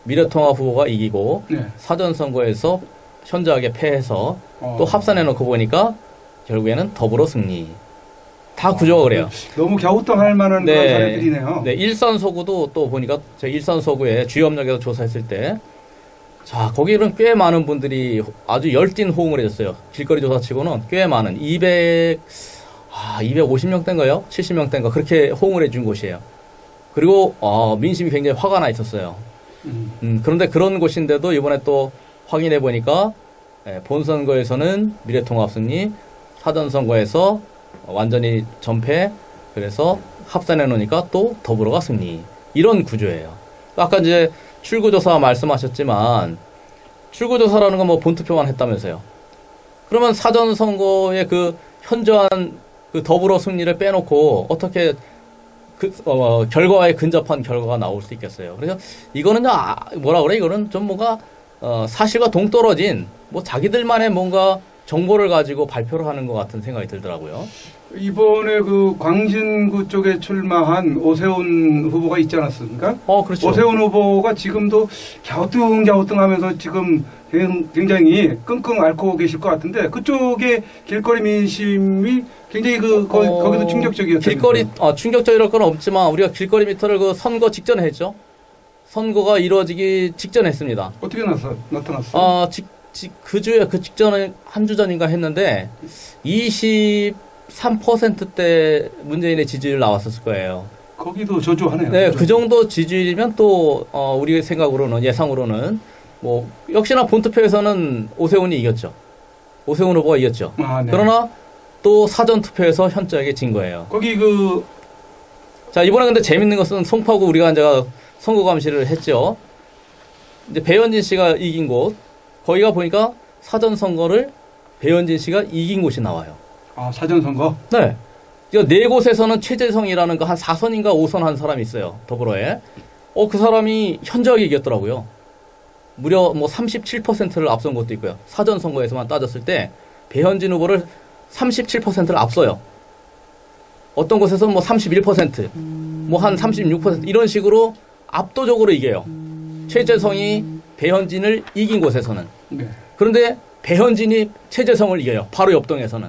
미래통합 후보가 이기고 네. 사전선거에서 현저하게 패해서 또 합산해놓고 보니까 결국에는 더불어 승리. 다 구조가 그래요. 너무 갸우뚱할 만한 네, 그런 사례들이네요. 네, 일산서구도 또 보니까 제가 일산서구에 주협력에서 조사했을 때 자, 거기는 꽤 많은 분들이 아주 열띤 호응을 해줬어요. 길거리 조사치고는 꽤 많은 250명대인가요? 70명대인가 그렇게 호응을 해준 곳이에요. 그리고 민심이 굉장히 화가 나 있었어요. 그런데 그런 곳인데도 이번에 또 확인해 보니까 본선거에서는 미래통합 승리, 사전선거에서 완전히 전패, 그래서 합산해 놓으니까 또 더불어가 승리. 이런 구조예요. 아까 이제 출구조사 말씀하셨지만 출구조사라는 건 본투표만 했다면서요. 그러면 사전선거의 현저한 더불어 승리를 빼놓고 어떻게 결과에 근접한 결과가 나올 수 있겠어요. 그래서 이거는 이거는 좀 뭔가 사실과 동떨어진 자기들만의 뭔가 정보를 가지고 발표를 하는 것 같은 생각이 들더라고요. 이번에 광진구 쪽에 출마한 오세훈 후보가 있지 않았습니까? 그렇죠. 오세훈 후보가 지금도 갸우뚱하면서 지금 굉장히 끙끙 앓고 계실 것 같은데 그쪽에 길거리 민심이 굉장히 거기도 충격적이었어요. 길거리 충격적일 건 없지만 우리가 길거리 미터를 선거 직전에 했죠. 선거가 이루어지기 직전에 했습니다. 어떻게 나타났어요? 그 주에 그 직전에 한 주 전인가 했는데 23%대 문재인의 지지율 나왔었을 거예요. 거기도 저조하네요. 네, 그죠? 그 정도 지지율이면 또 우리 생각으로는 예상으로는 뭐 역시나 본투표에서는 오세훈이 이겼죠. 오세훈 후보가 이겼죠. 아, 네. 그러나 또 사전 투표에서 현저하게 진 거예요. 거기 그 자, 이번에 근데 재밌는 것은 송파구 우리가 이제 선거 감시를 했죠. 이제 배현진 씨가 이긴 곳, 거기가 보니까 사전 선거를 배현진 씨가 이긴 곳이 나와요. 아, 사전 선거. 네. 네 곳에서는 최재성이라는 그 한 4선인가 5선 한 사람이 있어요. 더불어에. 그 사람이 현저하게 이겼더라고요. 무려 뭐 37%를 앞선 것도 있고요. 사전 선거에서만 따졌을 때 배현진 후보를 37%를 앞서요. 어떤 곳에서는 뭐 31%, 뭐 한 36% 이런 식으로 압도적으로 이겨요. 최재성이 배현진을 이긴 곳에서는. 네. 그런데 배현진이 최재성을 이겨요. 바로 옆동에서는.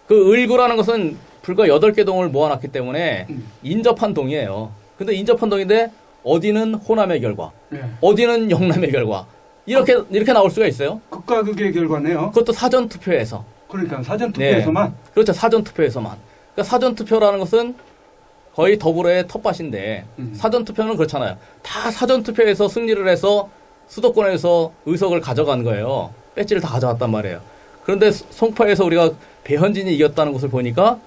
그 을구라는 것은 불과 8개 동을 모아놨기 때문에 인접한 동이에요. 근데 인접한 동인데 어디는 호남의 결과, 네. 어디는 영남의 결과. 이렇게 나올 수가 있어요. 극과 극의 결과네요. 그것도 사전 투표에서. 그러니까 사전 투표에서만. 네. 그렇죠. 사전 투표에서만. 그러니까 사전 투표라는 것은 거의 더불어의 텃밭인데 사전 투표는 그렇잖아요. 다 사전 투표에서 승리를 해서 수도권에서 의석을 가져간 거예요. 배지를 다 가져갔단 말이에요. 그런데 송파에서 우리가 배현진이 이겼다는 것을 보니까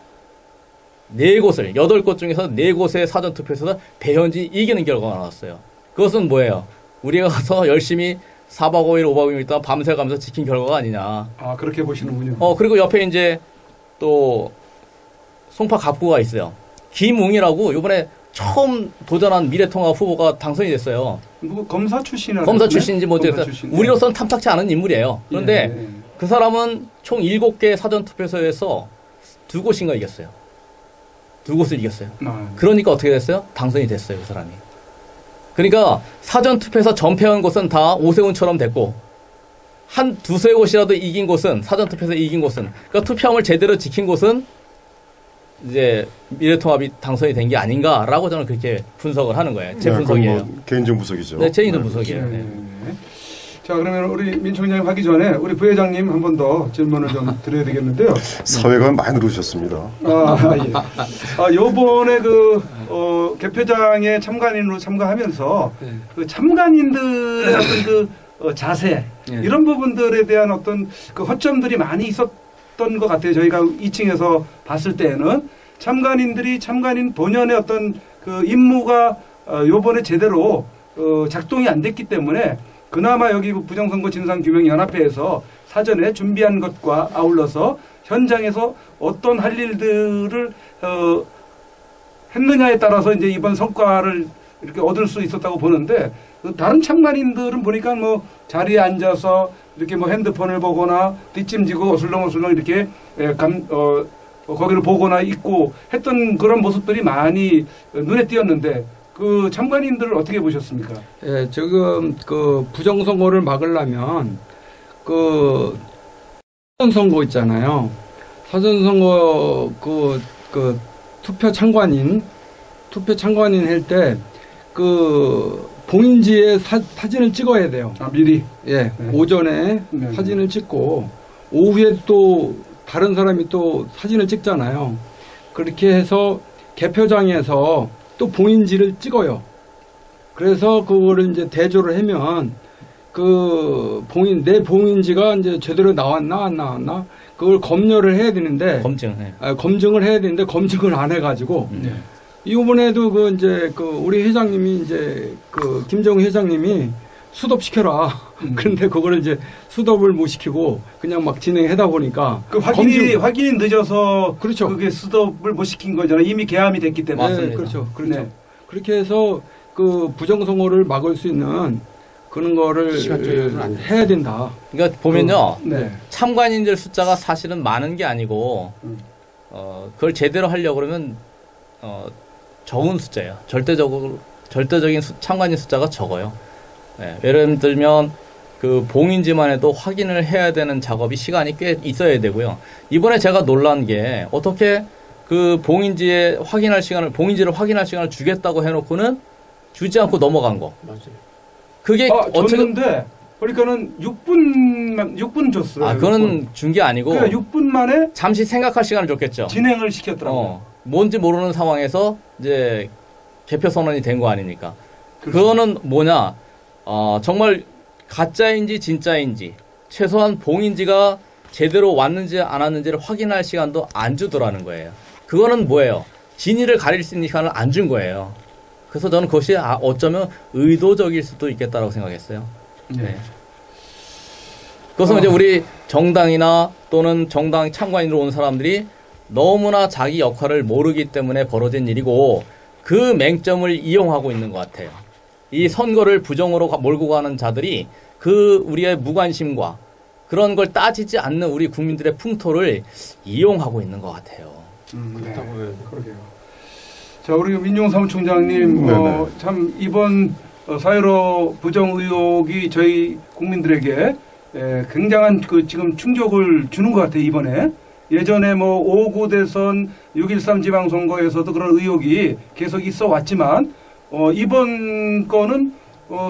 4곳을 8곳 중에서 4곳의 사전 투표에서 배현진이 이기는 결과가 나왔어요. 그것은 뭐예요? 우리가 가서 열심히 4박 5일, 5박 6일 동안 밤새 가면서 지킨 결과가 아니냐. 아, 그렇게 보시는군요. 그리고 옆에 이제 또 송파 갑구가 있어요. 김웅이라고 이번에 처음 도전한 미래통합 후보가 당선이 됐어요. 뭐 검사 출신이라는 검사 출신인지 뭔지 검사 출신. 우리로서는 탐탁치 않은 인물이에요. 그런데 예. 그 사람은 총 7개 사전투표소에서 2곳인가 이겼어요. 2곳을 이겼어요. 아, 그러니까 어떻게 됐어요? 당선이 됐어요, 그 사람이. 그러니까 사전투표에서 전패한 곳은 다 오세훈처럼 됐고 한 2-3곳이라도 이긴 곳은 사전투표에서 이긴 곳은 그러니까 투표함을 제대로 지킨 곳은 이제 미래통합이 당선이 된 게 아닌가라고 저는 그렇게 분석을 하는 거예요. 제 네, 분석이에요. 그건 뭐 개인적 분석이죠. 네, 개인적 분석이에요. 네. 네. 자, 그러면 우리 민 총장님 하기 전에 우리 부회장님 한 번 더 질문을 좀 드려야 되겠는데요. 사회가 많이 늘으셨습니다. 요번에 개표장에 참관인으로 참가하면서 네. 그 참관인들의 어떤 자세 네. 이런 부분들에 대한 어떤 그 허점들이 많이 있었던 것 같아요. 저희가 2층에서 봤을 때는 참관인들이 참관인 본연의 어떤 그 임무가 요번에 제대로 작동이 안 됐기 때문에 그나마 여기 부정선거 진상규명연합회에서 사전에 준비한 것과 아울러서 현장에서 어떤 할 일들을 했느냐에 따라서 이제 이번 성과를 이렇게 얻을 수 있었다고 보는데 다른 참관인들은 보니까 뭐 자리에 앉아서 이렇게 뭐 핸드폰을 보거나 뒷짐지고 어슬렁어슬렁 이렇게 거기를 보거나 있고 했던 그런 모습들이 많이 눈에 띄었는데 그 참관인들을 어떻게 보셨습니까? 예, 지금 그 부정선거를 막으려면 그 사전선거 있잖아요. 사전선거 그 투표 참관인 할 때 그 봉인지에 사진을 찍어야 돼요. 아, 미리. 예, 네. 오전에 네. 사진을 찍고 오후에 또 다른 사람이 또 사진을 찍잖아요. 그렇게 해서 개표장에서 또 봉인지를 찍어요. 그래서 그거를 이제 대조를 하면 그 내 봉인지가 이제 제대로 나왔나 안 나왔나 그걸 검열을 해야 되는데 검증을 해야 되는데 검증을 안 해가지고 이번에도 우리 회장님이 이제 그 김정우 회장님이 수덥시켜라. 그런데 그거를 이제 수덥을 못 시키고 그냥 막 진행하다 보니까 그 확인이 늦어서 그렇죠. 그게 수dob을 못 시킨 거잖아요. 이미 개함이 됐기 때문에. 맞습니다. 네, 그렇죠. 네. 그렇게 해서 그 부정선거를 막을 수 있는 그런 거를 해야 된다. 그러니까 보면요. 네. 참관인들 숫자가 사실은 많은 게 아니고 그걸 제대로 하려고 그러면 적은 숫자예요. 절대적인 참관인 숫자가 적어요. 네, 예를 들면 그 봉인지만 해도 확인을 해야 되는 작업이 시간이 꽤 있어야 되고요. 이번에 제가 놀란 게 어떻게 그 봉인지를 확인할 시간을 주겠다고 해놓고는 주지 않고 넘어간 거. 맞아요. 그게 줬는데 그러니까는 6분 줬어요. 아, 그거는 준 게 아니고 그러니까 6분 만에 잠시 생각할 시간을 줬겠죠. 진행을 시켰더라고요. 뭔지 모르는 상황에서 이제 개표 선언이 된 거 아닙니까? 그렇죠. 그거는 뭐냐? 정말 가짜인지 진짜인지 최소한 봉인지가 제대로 왔는지 안 왔는지를 확인할 시간도 안 주더라는 거예요. 그거는 뭐예요? 진위를 가릴 수 있는 시간을 안 준 거예요. 그래서 저는 그것이 어쩌면 의도적일 수도 있겠다라고 생각했어요. 네. 그것은 이제 우리 정당이나 또는 정당 참관인으로 온 사람들이 너무나 자기 역할을 모르기 때문에 벌어진 일이고 그 맹점을 이용하고 있는 것 같아요. 이 선거를 부정으로 몰고 가는 자들이 그 우리의 무관심과 그런 걸 따지지 않는 우리 국민들의 풍토를 이용하고 있는 것 같아요. 네. 그러게요. 자, 우리 민용 사무총장님, 참 이번 사회로 부정 의혹이 저희 국민들에게 굉장한 지금 충격을 주는 것 같아요, 이번에. 예전에 5구 대선 6.13 지방선거에서도 그런 의혹이 계속 있어 왔지만, 이번 거는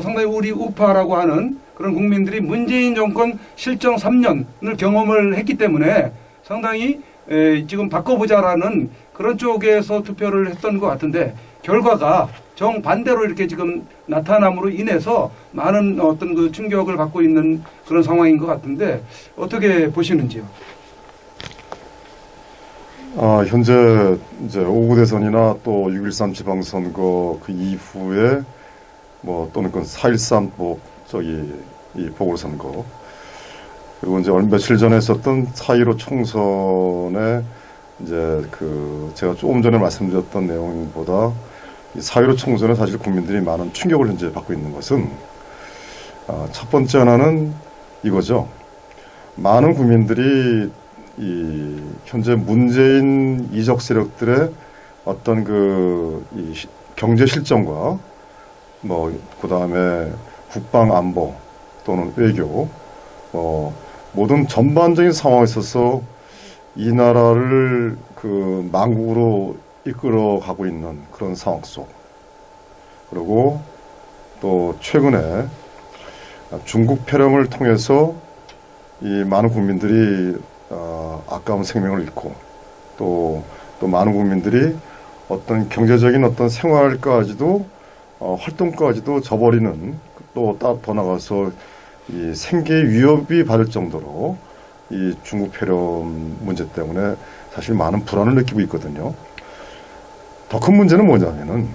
상당히 우리 우파라고 하는 그런 국민들이 문재인 정권 실정 3년을 경험을 했기 때문에 상당히 지금 바꿔보자라는 그런 쪽에서 투표를 했던 것 같은데, 결과가 정반대로 이렇게 지금 나타남으로 인해서 많은 어떤 그 충격을 받고 있는 그런 상황인 것 같은데, 어떻게 보시는지요? 현재 이제 5구 대선이나 또 6.13 지방선거 그 이후에 또는 그 4.13 이 보궐선거, 그리고 이제 얼마 며칠 전에 있었던 4.15 총선에 이제 제가 조금 전에 말씀드렸던 내용보다 이 4.15 총선에 사실 국민들이 많은 충격을 현재 받고 있는 것은 첫 번째 하나는 이거죠. 많은 국민들이 이 현재 문재인 이적 세력들의 어떤 이 경제 실정과 그 다음에 국방 안보 또는 외교 모든 전반적인 상황에 있어서 이 나라를 망국으로 이끌어 가고 있는 그런 상황 속, 그리고 또 최근에 중국 폐렴을 통해서 이 많은 국민들이 아까운 생명을 잃고 또 많은 국민들이 어떤 경제적인 어떤 생활까지도 활동까지도 저버리는, 또 더 나가서 이 생계 위협이 받을 정도로 이 중국 폐렴 문제 때문에 사실 많은 불안을 느끼고 있거든요. 더 큰 문제는 뭐냐면은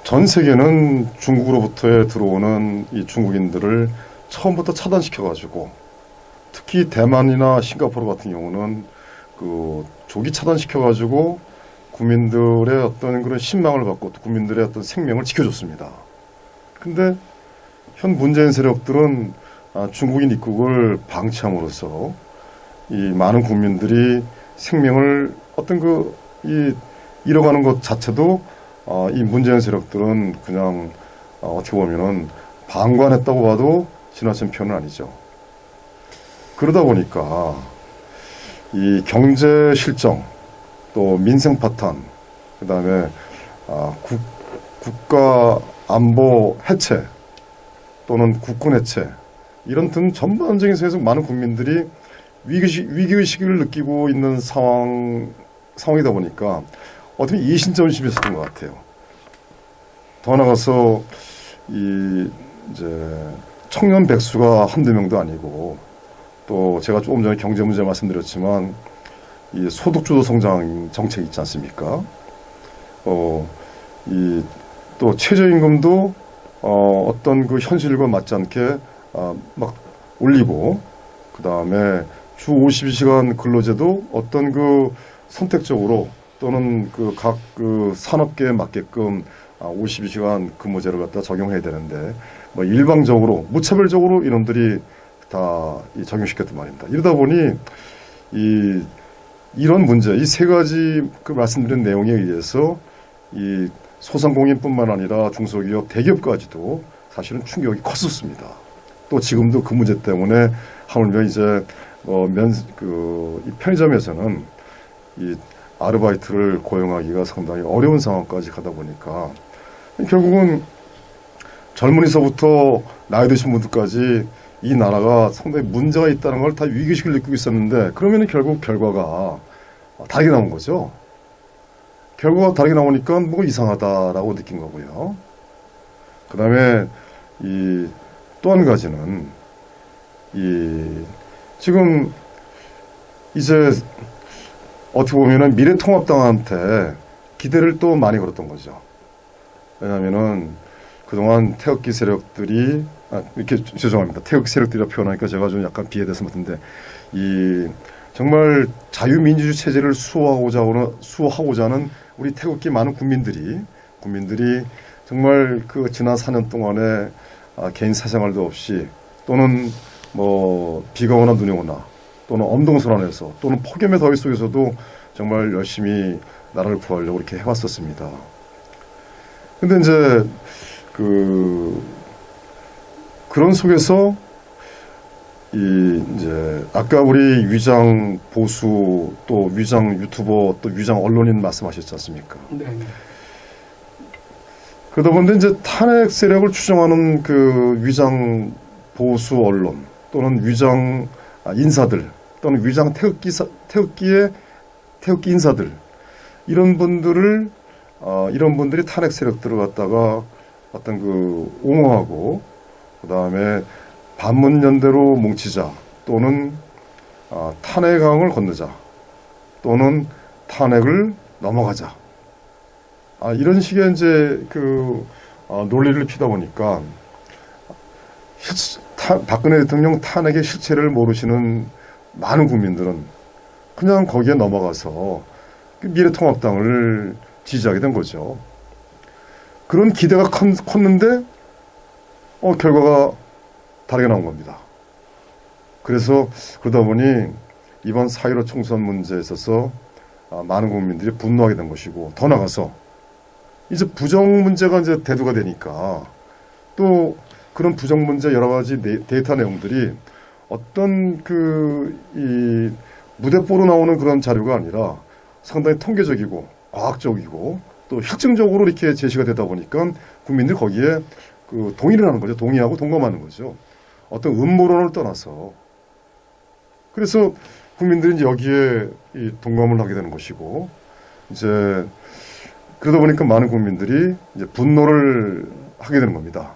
전 세계는 중국으로부터 들어오는 이 중국인들을 처음부터 차단시켜가지고, 특히 대만이나 싱가포르 같은 경우는 조기 차단시켜가지고 국민들의 어떤 그런 신망을 받고 또 국민들의 어떤 생명을 지켜줬습니다. 근데 현 문재인 세력들은 중국인 입국을 방치함으로써 이 많은 국민들이 생명을 잃어가는 것 자체도 이 문재인 세력들은 그냥 어떻게 보면은 방관했다고 봐도 지나친 표현은 아니죠. 그러다 보니까 이 경제 실정, 또 민생 파탄, 그 다음에 국가 안보 해체 또는 국군 해체, 이런 등 전반적인 세계에서 많은 국민들이 위기의식을 느끼고 있는 상황이다 보니까 어떻게 이신전심이 있었던 것 같아요. 더 나가서 이제 청년 백수가 한두 명도 아니고, 또 제가 조금 전에 경제 문제 말씀드렸지만 이 소득주도 성장 정책 있지 않습니까? 또 최저임금도 어떤 그 현실과 맞지 않게 막 올리고, 그 다음에 주 52시간 근로제도 어떤 선택적으로 또는 각 산업계에 맞게끔 52시간 근무제를 갖다 적용해야 되는데 일방적으로 무차별적으로 이놈들이 다 적용시켰단 말입니다. 이러다 보니 이런 문제, 이 세 가지 말씀드린 내용에 의해서 이 소상공인뿐만 아니라 중소기업, 대기업까지도 사실은 충격이 컸었습니다. 또 지금도 그 문제 때문에 하물며 이제 이 편의점에서는 이 아르바이트를 고용하기가 상당히 어려운 상황까지 가다 보니까 결국은 젊은이서부터 나이 드신 분들까지 이 나라가 상당히 문제가 있다는 걸 다 위기의식을 느끼고 있었는데 그러면 결국 결과가 다르게 나온 거죠. 결과가 다르게 나오니까 뭐 이상하다라고 느낀 거고요. 그 다음에 또 한 가지는 지금 이제 어떻게 보면은 미래통합당한테 기대를 또 많이 걸었던 거죠. 왜냐하면은 그동안 태극기 세력들이 이렇게 죄송합니다. 태극기 세력들이라 표현하니까 제가 좀 약간 비해돼서 같은데 정말 자유민주주의 체제를 수호하고자 하는 우리 태극기 많은 국민들이 정말 그 지난 4년 동안에 개인 사생활도 없이 또는 뭐 비가 오나 눈이 오나 또는 엄동설안에서 또는 폭염의 더위 속에서도 정말 열심히 나라를 구하려고 이렇게 해왔었습니다. 근데 이제 그런 속에서 이제 아까 우리 위장 보수 또 위장 유튜버 또 위장 언론인 말씀하셨지 않습니까? 네. 그러다 보니 이제 탄핵 세력을 추정하는 그 위장 보수 언론 또는 위장 인사들 또는 위장 태극기 인사들 이런 분들이 탄핵 세력들을 갖다가 어떤 옹호하고 그 다음에 반문연대로 뭉치자 또는 탄핵강을 건너자 또는 탄핵을 넘어가자 이런 식의 이제 논리를 피다 보니까 박근혜 대통령 탄핵의 실체를 모르시는 많은 국민들은 그냥 거기에 넘어가서 미래통합당을 지지하게 된 거죠. 그런 기대가 컸는데 결과가 다르게 나온 겁니다. 그래서 그러다 보니 이번 4.15 총선 문제에 있어서 많은 국민들이 분노하게 된 것이고 더 나가서 이제 부정 문제가 이제 대두가 되니까 또 그런 부정 문제 여러 가지 데이터 내용들이 어떤 이 무대뽀로 나오는 그런 자료가 아니라 상당히 통계적이고 과학적이고 또 실증적으로 이렇게 제시가 되다 보니까 국민들이 거기에 동의를 하는 거죠. 동의하고 동감하는 거죠. 어떤 음모론을 떠나서. 그래서 국민들이 이제 여기에 동감을 하게 되는 것이고, 이제 그러다 보니까 많은 국민들이 이제 분노를 하게 되는 겁니다.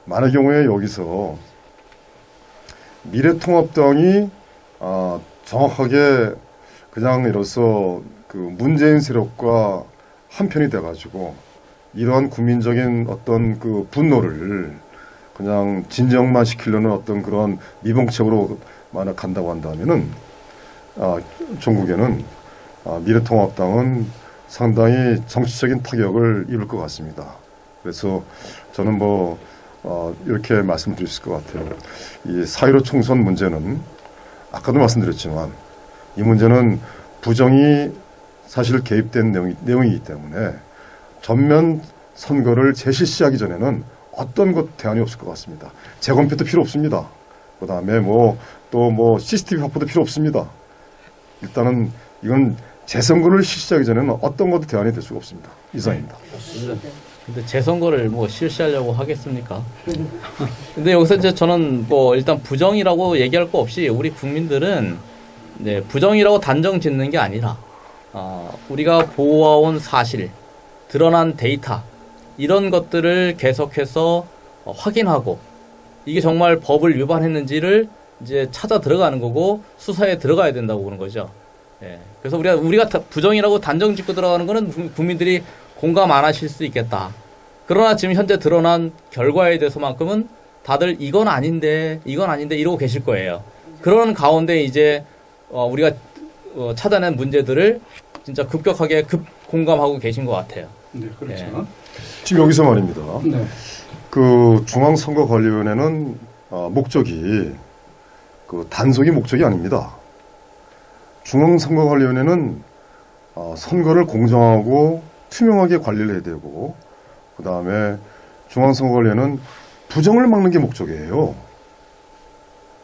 많은 경우에 여기서 미래통합당이 정확하게 그냥 이로써 문재인 세력과 한편이 돼가지고 이러한 국민적인 어떤 분노를 그냥 진정만 시키려는 어떤 그런 미봉책으로 만약 간다고 한다면은 전국에는 미래통합당은 상당히 정치적인 타격을 입을 것 같습니다. 그래서 저는 이렇게 말씀드릴 수 있을 것 같아요. 이 4.15 총선 문제는 아까도 말씀드렸지만 이 문제는 부정이 사실 개입된 내용이기 때문에 전면 선거를 재실시하기 전에는 어떤 것 대안이 없을 것 같습니다. 재검표도 필요 없습니다. 그 다음에 또 CCTV 확보도 필요 없습니다. 일단은 이건 재선거를 실시하기 전에는 어떤 것도 대안이 될 수가 없습니다. 이상입니다. 근데 재선거를 실시하려고 하겠습니까? 근데 여기서 이제 저는 일단 부정이라고 얘기할 거 없이 우리 국민들은 부정이라고 단정 짓는 게 아니라 우리가 보아온 사실, 드러난 데이터 이런 것들을 계속해서 확인하고 이게 정말 법을 위반했는지를 이제 찾아 들어가는 거고 수사에 들어가야 된다고 그러는 거죠. 예. 그래서 우리가 부정이라고 단정 짓고 들어가는 거는 국민들이 공감 안 하실 수 있겠다. 그러나 지금 현재 드러난 결과에 대해서만큼은 다들 이건 아닌데 이러고 계실 거예요. 그런 가운데 이제 우리가 찾아낸 문제들을 진짜 급격하게 공감하고 계신 것 같아요. 네, 그렇죠. 예. 지금 여기서 말입니다. 네. 중앙선거관리위원회는 목적이 단속이 목적이 아닙니다. 중앙선거관리위원회는 선거를 공정하고 투명하게 관리를 해야 되고 그 다음에 중앙선거관리위원회는 부정을 막는 게 목적이에요.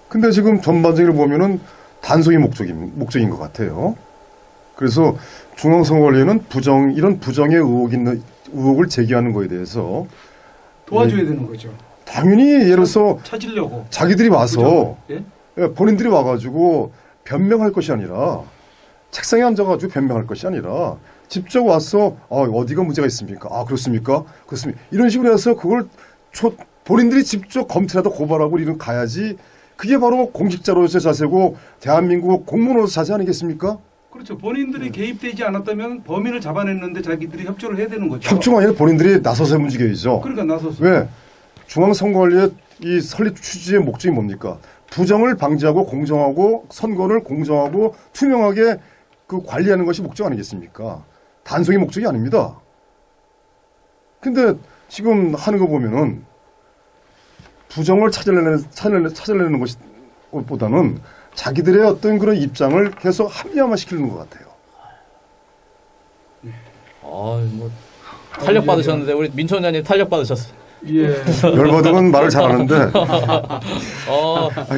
근데 지금 전반적으로 보면은 단속이 목적인 것 같아요. 그래서 중앙선거관리위원회는 이런 부정의 의혹을 제기하는 거에 대해서 도와줘야 되는 거죠. 당연히 예를 들어서 찾으려고. 자기들이 와서 예? 본인들이 와가지고 변명할 것이 아니라 책상에 앉아가지고 변명할 것이 아니라 직접 와서 어디가 문제가 있습니까? 그렇습니까? 그렇습니까? 이런 식으로 해서 그걸 본인들이 직접 검찰에다 고발하고 이런 가야지. 그게 바로 공직자로서의 자세고 대한민국 공무원으로서 자세 아니겠습니까? 그렇죠. 본인들이 개입되지 않았다면 범인을 잡아냈는데 자기들이 협조를 해야 되는 거죠. 협조가 아니라 본인들이 나서서 움직여야죠. 그러니까 나서서. 왜? 중앙선거관리의 이 설립 취지의 목적이 뭡니까? 부정을 방지하고 공정하고 선거를 공정하고 투명하게 그 관리하는 것이 목적 아니겠습니까? 단속이 목적이 아닙니다. 근데 지금 하는 거 보면은 부정을 찾아내는 것보다는 자기들의 어떤 그런 입장을 계속 합리화시키는 것 같아요. 뭐 탄력 받으셨는데 우리 민초 원장님 탄력 받으셨어요. 예. 열받으면 말을 잘하는데.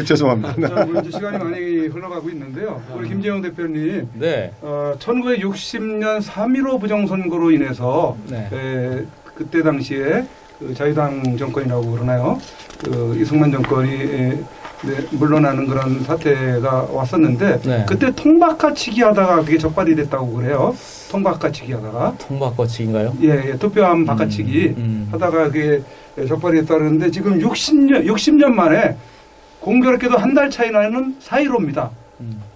죄송합니다. 자, 이제 시간이 많이 흘러가고 있는데요. 우리 김재영 대표님. 네. 1960년 3.15 부정선거로 인해서 네. 그때 당시에 그 자유당 정권이라고 그러나요? 그 이승만 정권이 물러나는 그런 사태가 왔었는데 네. 그때 통박가치기 하다가 그게 적발이 됐다고 그래요. 통박가치기 하다가. 통박거치기인가요? 예, 투표함 바꿔치기 하다가 그게 적발이 됐다 그러는데 지금 60년 만에 공교롭게도 한 달 차이 나는 4.15입니다.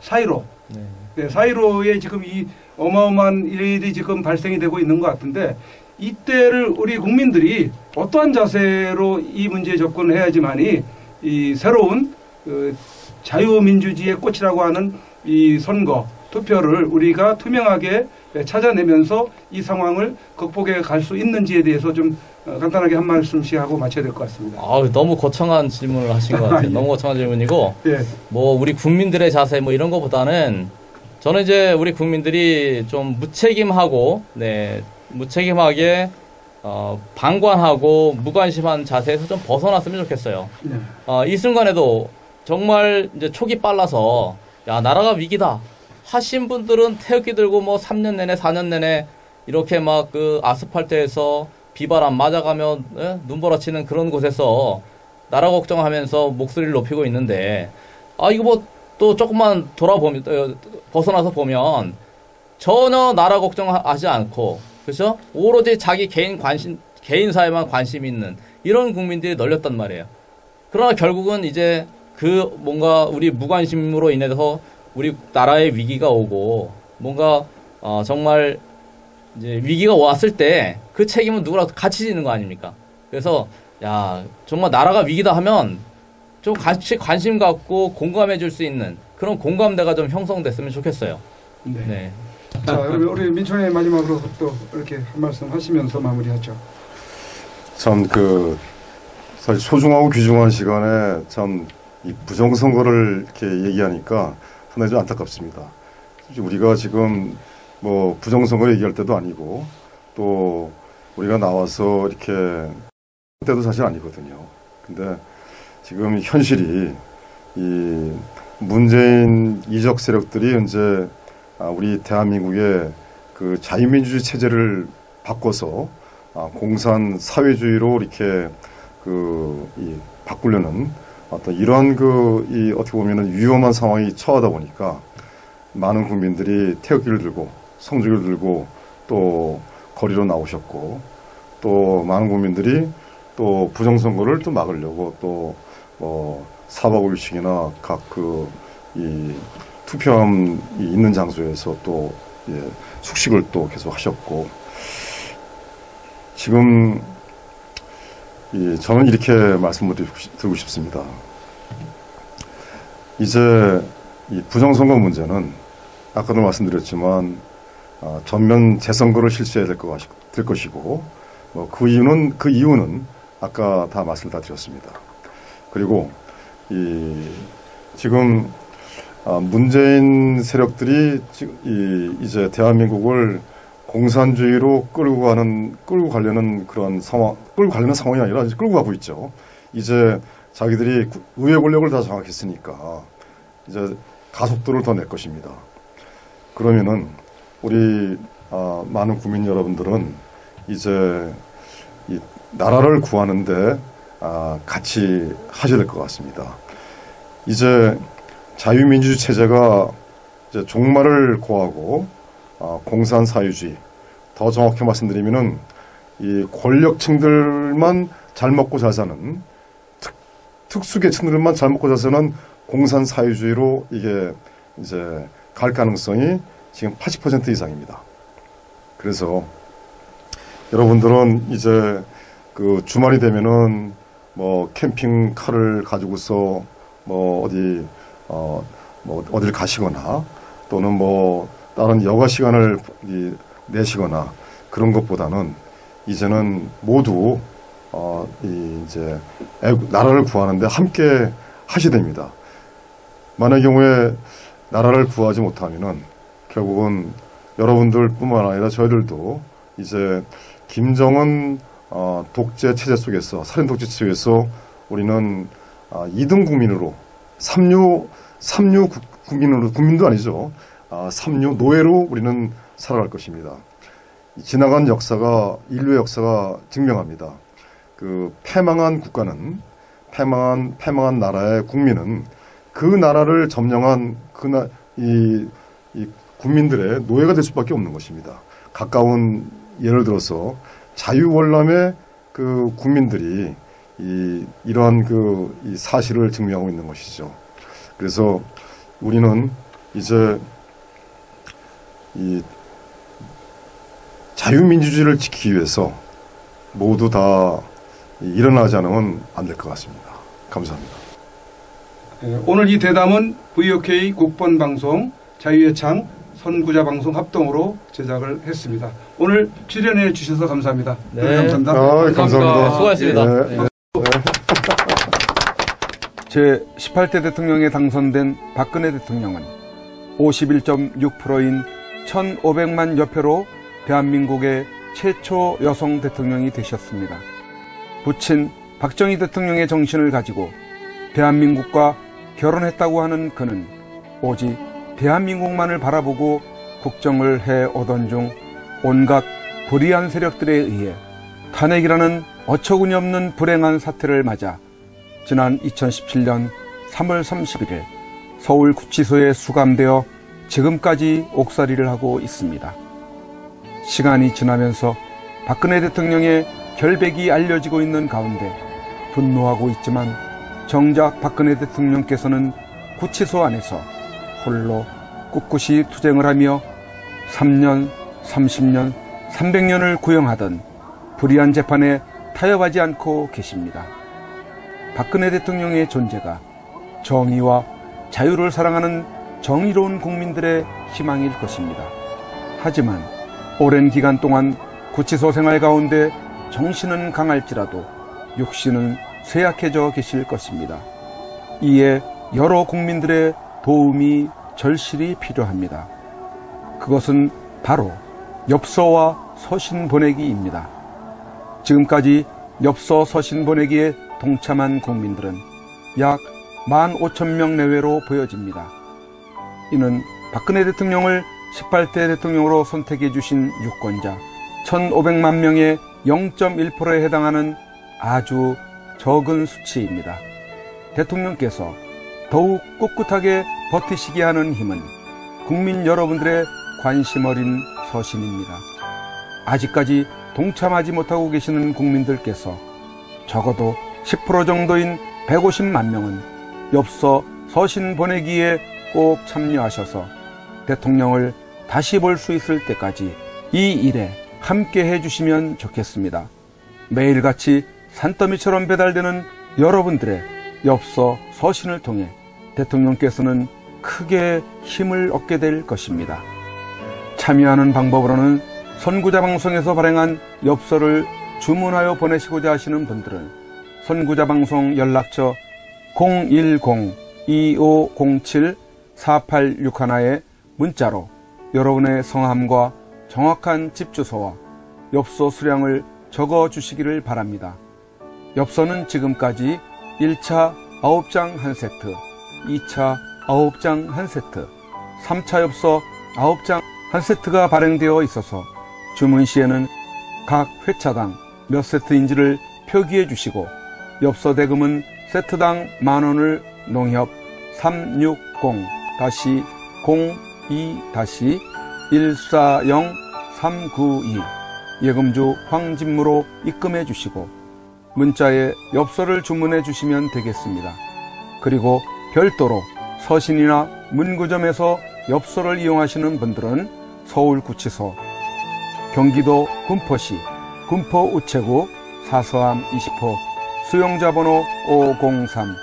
4.15. 네. 네, 4.15에 지금 이 어마어마한 일이 지금 발생이 되고 있는 것 같은데 이때를 우리 국민들이 어떠한 자세로 이 문제에 접근을 해야지만이 이 새로운 그 자유민주주의의 꽃이라고 하는 이 선거 투표를 우리가 투명하게 찾아내면서 이 상황을 극복해 갈 수 있는지에 대해서 좀 간단하게 한 말씀씩 하고 마쳐야 될 것 같습니다. 너무 거창한 질문을 하신 것 같아요. 예. 너무 거창한 질문이고, 예. 뭐 우리 국민들의 자세 뭐 이런 것보다는 저는 이제 우리 국민들이 좀 무책임하고, 무책임하게 방관하고 무관심한 자세에서 좀 벗어났으면 좋겠어요. 네. 이 순간에도 정말 이제 촉이 빨라서 야 나라가 위기다 하신 분들은 태극기 들고 뭐 3년 내내 4년 내내 이렇게 막 그 아스팔트에서 비바람 맞아가며 눈보라치는 그런 곳에서 나라 걱정하면서 목소리를 높이고 있는데 이거 뭐 또 조금만 돌아보면 벗어나서 보면 전혀 나라 걱정하지 않고 그렇죠? 오로지 자기 개인 사회만 관심 있는 이런 국민들이 널렸단 말이에요. 그러나 결국은 이제 그 뭔가 우리 무관심으로 인해서 우리 나라에 위기가 오고 뭔가 정말 이제 위기가 왔을 때 그 책임은 누구라도 같이 지는 거 아닙니까? 그래서 야 정말 나라가 위기다 하면 좀 같이 관심 갖고 공감해 줄 수 있는 그런 공감대가 좀 형성됐으면 좋겠어요. 네. 네. 자, 우리 민총회 마지막으로 또 이렇게 한 말씀 하시면서 마무리하죠. 참 사실 소중하고 귀중한 시간에 참 이 부정선거를 이렇게 얘기하니까 상당히 좀 안타깝습니다. 우리가 지금 뭐 부정선거 얘기할 때도 아니고 또 우리가 나와서 이렇게 때도 사실 아니거든요. 근데 지금 현실이 이 문재인 이적 세력들이 현재 우리 대한민국의 그 자유민주주의 체제를 바꿔서 공산 사회주의로 이렇게 바꾸려는 어떤 이러한 이 어떻게 보면은 위험한 상황이 처하다 보니까 많은 국민들이 태극기를 들고 성적을 들고 또 거리로 나오셨고 또 많은 국민들이 또 부정선거를 또 막으려고 또 뭐 사박울식이나 각 이 투표함이 있는 장소에서 또 숙식을 또 계속 하셨고 지금 저는 이렇게 말씀을 드리고 싶습니다. 이제 이 부정선거 문제는 아까도 말씀드렸지만 전면 재선거를 실시해야 될 것이고 그 이유는 아까 다 말씀을 다 드렸습니다. 그리고 지금 문재인 세력들이 이제 대한민국을 공산주의로 끌고 가려는 상황이 아니라 이제 끌고 가고 있죠. 이제 자기들이 의회 권력을 다 장악했으니까 이제 가속도를 더 낼 것입니다. 그러면은 우리 많은 국민 여러분들은 이제 이 나라를 구하는데 같이 하셔야 될 것 같습니다. 이제 자유민주주의 체제가 이제 종말을 고하고 공산사회주의, 더 정확히 말씀드리면은 이 권력층들만 잘 먹고 잘 사는 특수계층들만 잘 먹고 잘 사는 공산사회주의로 이게 이제 갈 가능성이 지금 80% 이상입니다. 그래서 여러분들은 이제 그 주말이 되면은 뭐 캠핑카를 가지고서 뭐 어딜 가시거나 또는 뭐 다른 여가 시간을 내시거나 그런 것보다는 이제는 모두 이제 나라를 구하는데 함께 하셔야 됩니다. 만약의 경우에 나라를 구하지 못하면은 결국은 여러분들뿐만 아니라 저희들도 이제 김정은 독재 체제 속에서, 살인 독재 속에서 우리는 2등 국민으로, 삼류 국민도 아니죠. 삼류 노예로 우리는 살아갈 것입니다. 지나간 역사가, 인류의 역사가 증명합니다. 그 패망한 국가는, 패망한 나라의 국민은 그 나라를 점령한 이 국민들의 노예가 될 수밖에 없는 것입니다. 가까운 예를 들어서 자유월남의 그 국민들이 이러한 이 사실을 증명하고 있는 것이죠. 그래서 우리는 이제 이 자유민주주의를 지키기 위해서 모두 다 일어나지 않으면 안 될 것 같습니다. 감사합니다. 오늘 이 대담은 VOK 국본방송, 자유의 창, 선구자 방송 합동으로 제작을 했습니다. 오늘 출연해 주셔서 감사합니다. 네. 감사합니다. 감사합니다. 수고하셨습니다. 네. 네. 제18대 대통령에 당선된 박근혜 대통령은 51.6%인 1,500만 여표로 대한민국의 최초 여성 대통령이 되셨습니다. 부친 박정희 대통령의 정신을 가지고 대한민국과 결혼했다고 하는 그는 오직 대한민국만을 바라보고 국정을 해오던 중 온갖 불의한 세력들에 의해 탄핵이라는 어처구니 없는 불행한 사태를 맞아 지난 2017년 3월 31일 서울구치소에 수감되어 지금까지 옥살이를 하고 있습니다. 시간이 지나면서 박근혜 대통령의 결백이 알려지고 있는 가운데 분노하고 있지만 정작 박근혜 대통령께서는 구치소 안에서 홀로 꿋꿋이 투쟁을 하며 3년, 30년, 300년을 구형하던 불의한 재판에 타협하지 않고 계십니다. 박근혜 대통령의 존재가 정의와 자유를 사랑하는 정의로운 국민들의 희망일 것입니다. 하지만 오랜 기간 동안 구치소 생활 가운데 정신은 강할지라도 육신은 쇠약해져 계실 것입니다. 이에 여러 국민들의 도움이 절실히 필요합니다. 그것은 바로 엽서와 서신 보내기입니다. 지금까지 엽서 서신 보내기에 동참한 국민들은 약 15,000명 내외로 보여집니다. 이는 박근혜 대통령을 18대 대통령으로 선택해 주신 유권자 1,500만 명의 0.1%에 해당하는 아주 적은 수치입니다. 대통령께서 더욱 꿋꿋하게 버티시게 하는 힘은 국민 여러분들의 관심 어린 서신입니다. 아직까지 동참하지 못하고 계시는 국민들께서 적어도 10% 정도인 150만 명은 엽서 서신 보내기에 꼭 참여하셔서 대통령을 다시 볼 수 있을 때까지 이 일에 함께 해주시면 좋겠습니다. 매일같이 산더미처럼 배달되는 여러분들의 엽서 서신을 통해 대통령께서는 크게 힘을 얻게 될 것입니다. 참여하는 방법으로는 선구자 방송에서 발행한 엽서를 주문하여 보내시고자 하시는 분들은 선구자 방송 연락처 010-2507-4861에 문자로 여러분의 성함과 정확한 집 주소와 엽서 수량을 적어 주시기를 바랍니다. 엽서는 지금까지 1차 9장 1세트, 2차 9장 1세트, 3차 엽서 9장 1세트가 발행되어 있어서 주문 시에는 각 회차당 몇 세트인지를 표기해 주시고 엽서 대금은 세트당 10,000원을 농협 360-02-140-392 예금주 황진무로 입금해 주시고 문자에 엽서를 주문해 주시면 되겠습니다. 그리고 별도로 서신이나 문구점에서 엽서를 이용하시는 분들은 서울구치소, 경기도 군포시 군포우체국 사서함 20호 수용자 번호 503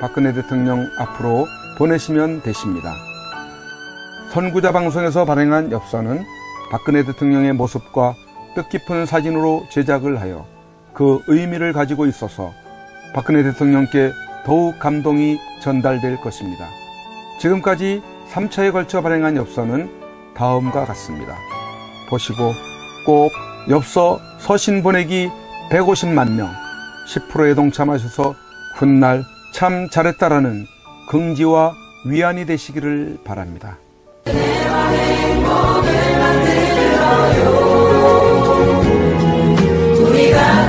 박근혜 대통령 앞으로 보내시면 되십니다. 선구자 방송에서 발행한 엽서는 박근혜 대통령의 모습과 뜻깊은 사진으로 제작을 하여 그 의미를 가지고 있어서 박근혜 대통령께 더욱 감동이 전달될 것입니다. 지금까지 3차에 걸쳐 발행한 엽서는 다음과 같습니다. 보시고 꼭 엽서 서신 보내기 150만 명 10%에 동참하셔서 훗날 참 잘했다라는 긍지와 위안이 되시기를 바랍니다. 우리가